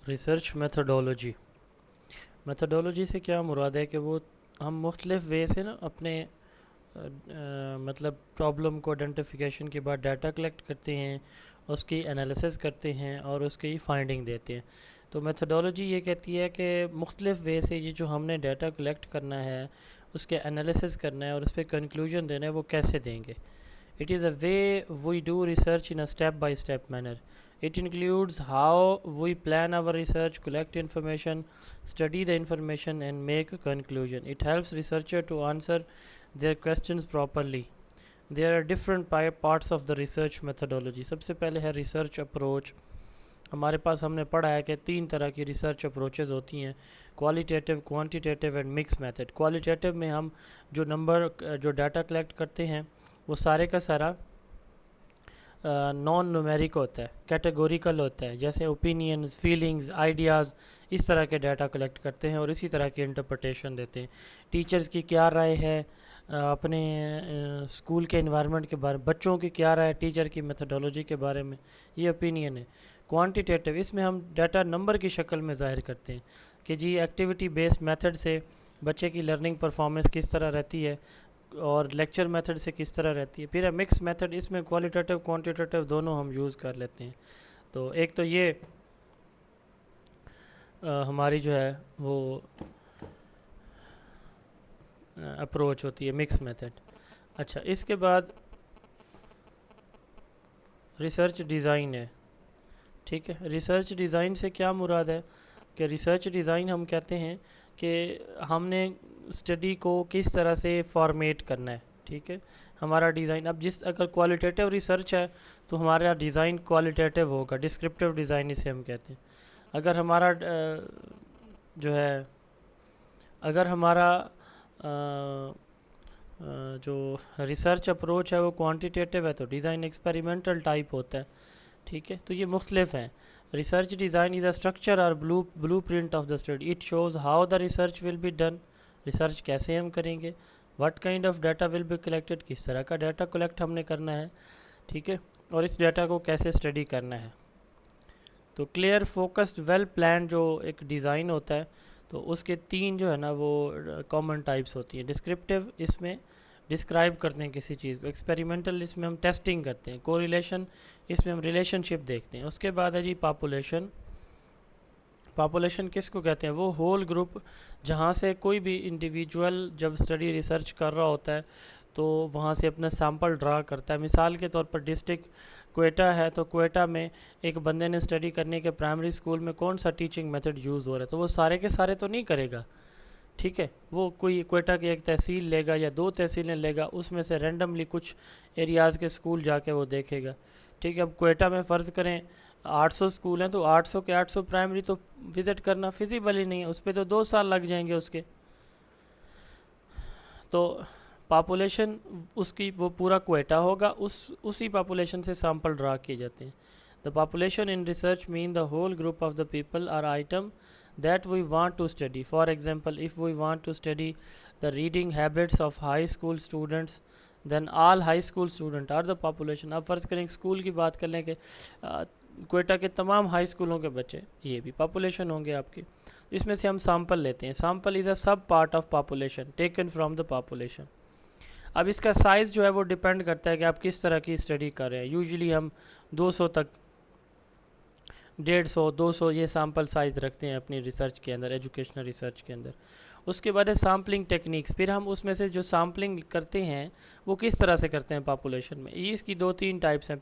Research methodology, methodology سے کیا مراد ہے کہ وہ ہم مختلف وے سے نا اپنے مطلب پرابلم کو آئیڈینٹیفیکیشن کے بعد ڈیٹا کلیکٹ کرتے ہیں, اس کی انالیسس کرتے ہیں اور اس کی فائنڈنگ دیتے ہیں. تو میتھڈولوجی یہ کہتی ہے کہ مختلف وے سے یہ جو ہم نے ڈیٹا کلیکٹ کرنا ہے, اس کے انالیسس کرنا ہے اور اس پہ کنکلوژن دینا ہے, وہ کیسے دیں گے. It is a way we do research in a step-by-step manner. It includes how we plan our research, collect information, study the information, and make a conclusion. It helps researchers to answer their questions properly. There are different parts of the research methodology. سب سے پہلے ہے research approach. ہمارے پاس ہم نے پڑھا ہے کہ 3 طرح کی ریسرچ اپروچز ہوتی ہیں, qualitative, quantitative and mixed method. Qualitative میں ہم جو ڈیٹا کلیکٹ کرتے ہیں وہ سارے کا سارا نان نومیرک ہوتا ہے, کیٹیگوریکل ہوتا ہے, جیسے اوپینینز, فیلنگز, آئیڈیاز, اس طرح کے ڈیٹا کلیکٹ کرتے ہیں اور اسی طرح کی انٹرپریٹیشن دیتے ہیں. ٹیچرز کی کیا رائے ہے اپنے اسکول کے انوائرمنٹ کے بارے میں, بچوں کی کیا رائے ہے ٹیچر کی میتھڈولوجی کے بارے میں, یہ اوپینین ہے. کوانٹیٹیو, اس میں ہم ڈیٹا نمبر کی شکل میں ظاہر کرتے ہیں کہ جی ایکٹیویٹی بیسڈ میتھڈ سے بچے کی لرننگ پرفارمنس کس طرح رہتی ہے, اور لیکچر میتھڈ سے کس طرح رہتی ہے. پھر ہے مکس میتھڈ، اس میں کوالیٹیٹیو کوانٹیٹیو دونوں ہم یوز کر لیتے ہیں. تو ایک تو یہ ہماری جو ہے وہ اپروچ ہوتی ہے مکس میتھڈ. اچھا، اس کے بعد ریسرچ ڈیزائن ہے. ٹھیک ہے، ریسرچ ڈیزائن سے کیا مراد ہے کہ ریسرچ ڈیزائن ہم کہتے ہیں کہ ہم نے اسٹڈی کو کس طرح سے فارمیٹ کرنا ہے. ٹھیک ہے، ہمارا ڈیزائن اب اگر کوالیٹیٹیو ریسرچ ہے تو ہمارا ڈیزائن کوالیٹیٹیو ہوگا، ڈسکرپٹیو ڈیزائن اسے ہم کہتے ہیں. اگر ہمارا جو ہے اگر ہمارا جو ریسرچ اپروچ ہے وہ کوانٹیٹیو ہے تو ڈیزائن ایکسپیریمنٹل ٹائپ ہوتا ہے. ٹھیک ہے، تو یہ مختلف ہیں. Research design is a structure اور blueprint of the study. It shows how the research will be done. Research کیسے ہم کریں گے، what kind of data will be collected, کس طرح کا ڈیٹا کلیکٹ ہم نے کرنا ہے. ٹھیک ہے، اور اس ڈیٹا کو کیسے اسٹڈی کرنا ہے. تو کلیئر فوکسڈ ویل پلان جو ایک ڈیزائن ہوتا ہے تو اس کے 3 جو ہے نا وہ کامن ٹائپس ہوتی ہیں. ڈسکرپٹیو، اس میں ڈسکرائب کرتے ہیں کسی چیز کو. ایکسپیریمنٹل، اس میں ہم ٹیسٹنگ کرتے ہیں. کوریلیشن، اس میں ہم ریلیشن شپ دیکھتے ہیں. اس کے بعد ہے جی پاپولیشن. پاپولیشن کس کو کہتے ہیں؟ وہ ہول گروپ جہاں سے کوئی بھی انڈیویجول جب اسٹڈی ریسرچ کر رہا ہوتا ہے تو وہاں سے اپنا سیمپل ڈرا کرتا ہے. مثال کے طور پر ڈسٹرکٹ کوئٹہ ہے تو کوئٹہ میں ایک بندے نے اسٹڈی کرنے کے پرائمری اسکول میں کون سا ٹیچنگ میتھڈ یوز ہو رہا ہے تو وہ سارے کے سارے تو نہیں کرے گا. ٹھیک ہے، وہ کوئی کوئٹہ کی ایک تحصیل لے گا یا 2 تحصیلیں لے گا، اس میں سے رینڈملی کچھ ایریاز کے اسکول جا کے وہ دیکھے گا. ٹھیک ہے، اب کوئٹہ میں فرض کریں 800 اسکول ہیں تو 800 کے 800 پرائمری تو وزٹ کرنا فیزیبل ہی نہیں ہے، اس پہ تو 2 سال لگ جائیں گے اس کے. تو پاپولیشن اس کی وہ پورا کوئٹہ ہوگا، اسی پاپولیشن سے سیمپل ڈرا کیے جاتے ہیں. The population in research mean the whole group of the people are item that we want to study. For example, if we want to study the reading habits of high school students, then all high school students are the population. اب فرض کریں school کی بات کر لیں کہ کوئٹہ کے تمام ہائی اسکولوں کے بچے، یہ بھی پاپولیشن ہوں گے آپ کی. اس میں سے ہم سیمپل لیتے ہیں. Sample is a sub part of population taken from the population. اب اس کا سائز جو ہے وہ ڈیپینڈ کرتا ہے کہ آپ کس طرح کی اسٹڈی کر رہے ہیں. یوزلی ہم 200 تک 150 200 یہ سیمپل سائز رکھتے ہیں اپنی ریسرچ کے اندر، ایجوکیشنل ریسرچ کے اندر. اس کے بعد ہے سیمپلنگ ٹیکنیکس. پھر ہم اس میں سے جو سیمپلنگ کرتے ہیں وہ کس طرح سے کرتے ہیں پاپولیشن میں. اس کی 2-3 ٹائپس ہیں.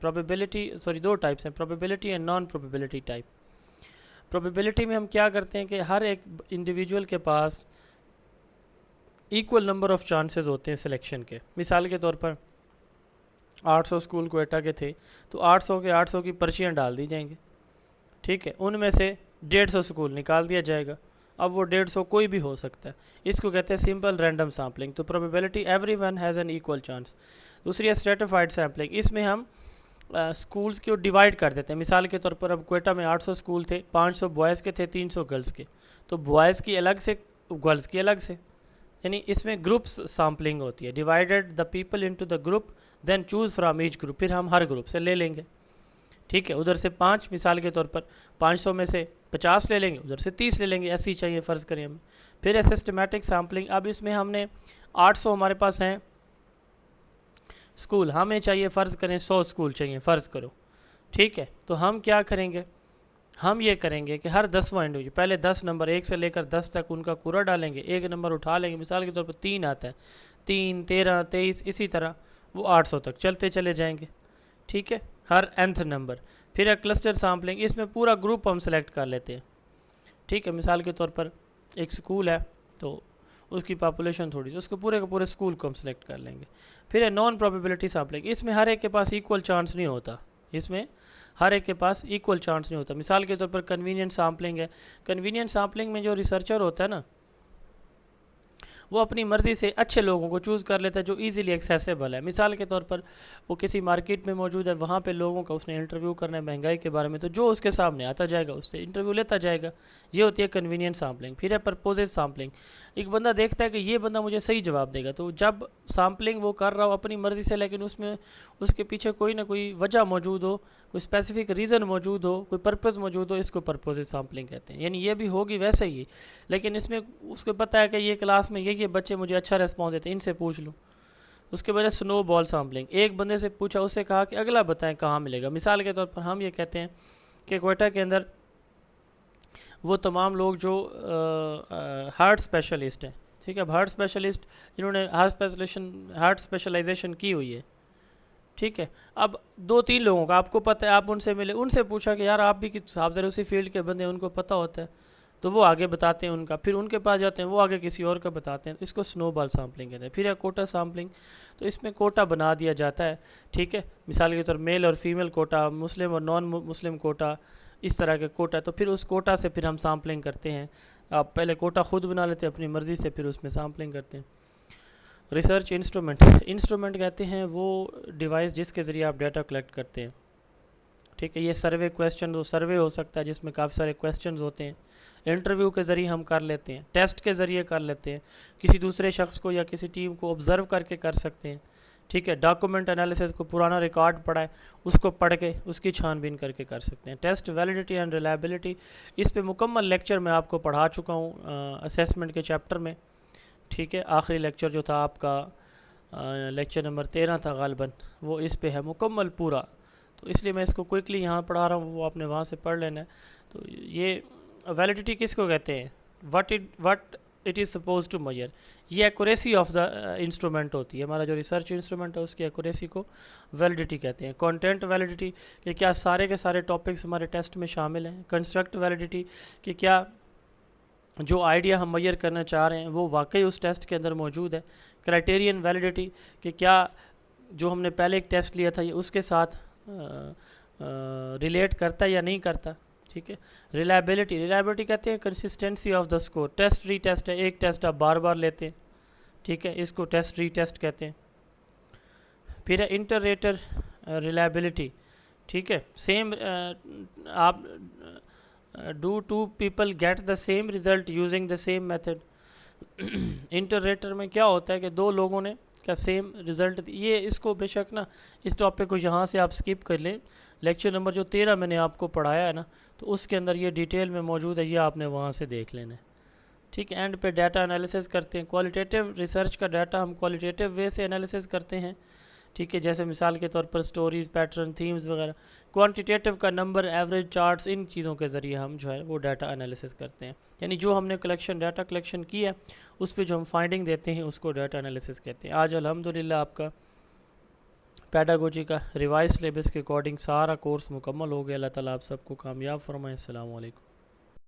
دو ٹائپس ہیں، probability and non probability type. Probability میں ہم کیا کرتے ہیں کہ ہر ایک انڈیویجول کے پاس ایکول نمبر آف چانسز ہوتے ہیں سلیکشن کے. مثال کے طور پر 800 اسکول کوئٹہ کے تھے تو 800 کے 800 کی پرچیاں ڈال دی جائیں گے. ٹھیک ہے، ان میں سے 150 اسکول نکال دیا جائے گا. اب وہ 150 کوئی بھی ہو سکتا ہے. اس کو کہتے ہیں سمپل رینڈم سیمپلنگ. تو probability every one has an equal chance. دوسری ہے اسٹریٹیفائڈ سیمپلنگ. اس میں ہم اسکولس کو ڈیوائڈ کر دیتے ہیں. مثال کے طور پر اب کوئٹہ میں 800 اسکول تھے، 500 بوائز کے تھے، 300 گرلس کے. تو بوائز کی الگ سے، گرلس کی الگ سے، یعنی اس میں گروپس سیمپلنگ ہوتی ہے. Divided the people into the group then choose from each group. پھر ہم ہر گروپ سے لے لیں گے. ٹھیک ہے، ادھر سے 5 مثال کے طور پر 500 میں سے 50 لے لیں گے، ادھر سے 30 لے لیں گے، ایسی چاہیے فرض کریں ہمیں. پھر ہے سسٹمیٹک سیمپلنگ. اب اس میں ہم نے 800 ہمارے پاس ہیں اسکول، ہمیں چاہیے فرض کریں 100 اسکول چاہیے فرض کرو. ٹھیک ہے، تو ہم کیا کریں گے؟ ہم یہ کریں گے کہ ہر 10واں انڈیویجول پہلے 10 نمبر 1 سے لے کر 10 تک ان کا کوڑا ڈالیں گے. ایک نمبر اٹھا لیں گے. مثال کے طور پر 3 آتا ہے، 3 13 23 اسی طرح وہ 800 تک چلتے چلے جائیں گے. ٹھیک ہے، ہر nth نمبر. پھر ہے کلسٹر سیمپلنگ. اس میں پورا گروپ ہم سلیکٹ کر لیتے ہیں. ٹھیک ہے، مثال کے طور پر ایک اسکول ہے تو اس کی پاپولیشن تھوڑی سی، اس کو پورے اسکول کو ہم سلیکٹ کر لیں گے. پھر ہے نان پروبیبلٹی سیمپلنگ. اس میں ہر ایک کے پاس ایکول چانس نہیں ہوتا. اس میں ہر ایک کے پاس ایکول چانس نہیں ہوتا. مثال کے طور پر کنوینئنٹ سیمپلنگ ہے. کنوینئنٹ سیمپلنگ میں جو ریسرچر ہوتا ہے نا وہ اپنی مرضی سے اچھے لوگوں کو چوز کر لیتا ہے جو ایزیلی ایکسیسیبل ہے. مثال کے طور پر وہ کسی مارکیٹ میں موجود ہے، وہاں پہ لوگوں کا اس نے انٹرویو کرنا ہے مہنگائی کے بارے میں، تو جو اس کے سامنے آتا جائے گا اس سے انٹرویو لیتا جائے گا. یہ ہوتی ہے کنوینئنٹ سیمپلنگ. پھر ہے پرپوزیو سیمپلنگ. ایک بندہ دیکھتا ہے کہ یہ بندہ مجھے صحیح جواب دے گا، تو جب سیمپلنگ وہ کر رہا ہو اپنی مرضی سے، لیکن اس میں اس کے پیچھے کوئی نہ کوئی وجہ موجود ہو، کوئی اسپیسیفک ریزن موجود ہو، کوئی پرپز موجود ہو، اس کو پرپوزیو سیمپلنگ کہتے ہیں. یعنی یہ بھی ہوگی ویسے ہی، لیکن اس میں اس کو پتہ ہے کہ یہ کلاس میں یہ بچے مجھے اچھا ریسپانس دیتے ہیں، ان سے پوچھ لوں. اس کے بعد سنو بال سامپلنگ. ایک بندے سے پوچھا, اس سے کہا کہ اگلا بتائیں کہاں ملے گا. مثال کے طور پر ہم یہ کہتے ہیں کہ کوئٹہ کے اندر وہ تمام لوگ جو ہارٹ اسپیشلسٹ ہیں, ٹھیک ہے, ہارٹ اسپیشلسٹ جنہوں نے ہارٹ اسپیشلائزیشن کی ہوئی ہے, ٹھیک ہے. اب 2-3 لوگوں کا آپ کو پتہ ہے, آپ ان سے ملے, ان سے پوچھا کہ یار آپ بھی آپ ذرا اسی فیلڈ کے بندے ہیں, ان کو پتہ ہوتا ہے, تو وہ آگے بتاتے ہیں ان کا, پھر ان کے پاس جاتے ہیں, وہ آگے کسی اور کا بتاتے ہیں. اس کو سنو بال سامپلنگ کہتے ہیں. پھر ہے کوٹا سامپلنگ, تو اس میں کوٹا بنا دیا جاتا ہے, ٹھیک ہے. مثال کے طور میل اور فیمیل کوٹا, مسلم اور نان مسلم کوٹا, اس طرح کے کوٹا. تو پھر اس کوٹا سے پھر ہم سامپلنگ کرتے ہیں. آپ پہلے کوٹا خود بنا لیتے ہیں اپنی مرضی سے, پھر اس میں سامپلنگ کرتے ہیں. ریسرچ انسٹرومنٹ کہتے ہیں وہ ڈیوائس جس کے ذریعے آپ ڈیٹا کلیکٹ کرتے ہیں, ٹھیک ہے. یہ سروے کویسچن سروے ہو سکتا ہے جس میں کافی سارے کویسچنز ہوتے ہیں. انٹرویو کے ذریعے ہم کر لیتے ہیں, ٹیسٹ کے ذریعے کر لیتے ہیں, کسی دوسرے شخص کو یا کسی ٹیم کو آبزرو کر کے کر سکتے ہیں, ٹھیک ہے. ڈاکومنٹ انالیسس کو پرانا ریکارڈ پڑھا ہے اس کو پڑھ کے اس کی چھان بین کر کے کر سکتے ہیں. ٹیسٹ ویلیڈیٹی اینڈ ریلائبلٹی, اس پہ مکمل لیکچر میں آپ کو پڑھا چکا ہوں اسیسمنٹ کے چیپٹر میں, ٹھیک ہے. آخری لیکچر جو تھا آپ کا لیکچر نمبر 13 تھا غالباً, وہ اس پہ ہے مکمل پورا, تو اس لیے میں اس کو کوئکلی یہاں پڑھا رہا ہوں, وہ آپ نے وہاں سے پڑھ لینا ہے. تو یہ ویلیڈیٹی کس کو کہتے ہیں, what it is suppose to measure, یہ ایکوریسی آف دا انسٹرومنٹ ہوتی ہے. ہمارا جو ریسرچ انسٹرومنٹ ہے اس کی ایکوریسی کو ویلیڈیٹی کہتے ہیں. کانٹینٹ ویلیڈیٹی کہ کیا سارے کے سارے ٹاپکس ہمارے ٹیسٹ میں شامل ہیں. کنسٹرکٹ ویلیڈیٹی کہ کیا جو آئیڈیا ہم میئر کرنا چاہ رہے ہیں وہ واقعی اس ٹیسٹ کے اندر موجود ہے. کرائٹیرین ویلیڈیٹی کہ کیا جو ہم نے پہلے ایک ٹیسٹ لیا تھا یہ اس کے ساتھ ریلیٹ کرتا ہے یا نہیں کرتا, ٹھیک ہے. ریلائبلٹی کہتے ہیں consistency of the score. Test re test ہے, ایک ٹیسٹ آپ بار بار لیتے ہیں, ٹھیک ہے, اس کو ٹیسٹ ری ٹیسٹ کہتے ہیں. پھر ہے انٹریٹر ریلائبلٹی, ٹھیک ہے. سیم آپ do two people get the same result using the same method. Interrater میں کیا ہوتا ہے کہ 2 لوگوں نے کیا سیم رزلٹ. یہ اس کو بے شک نا اس ٹاپک کو یہاں سے آپ سکپ کر لیں, لیکچر نمبر جو 13 میں نے آپ کو پڑھایا ہے نا, تو اس کے اندر یہ ڈیٹیل میں موجود ہے, یہ آپ نے وہاں سے دیکھ لینا ہے, ٹھیک ہے. اینڈ پہ ڈیٹا انالیسس کرتے ہیں. کوالٹیٹیو ریسرچ کا ڈیٹا ہم کوالٹیٹیو وے سے انالیسس کرتے ہیں, ٹھیک ہے, جیسے مثال کے طور پر سٹوریز, پیٹرن, تھیمز وغیرہ. کوانٹیٹیو کا نمبر, ایوریج, چارٹس, ان چیزوں کے ذریعے ہم جو ہے وہ ڈیٹا انالیسس کرتے ہیں. یعنی جو ہم نے ڈیٹا کلیکشن کی ہے اس پہ جو ہم فائنڈنگ دیتے ہیں اس کو ڈیٹا انالیسس کہتے ہیں. آج الحمدللہ آپ کا پیڈاگوجی کا ریوائز سلیبس کے اکارڈنگ سارا کورس مکمل ہو گیا. اللہ تعالیٰ آپ سب کو کامیاب فرمائے. السلام علیکم.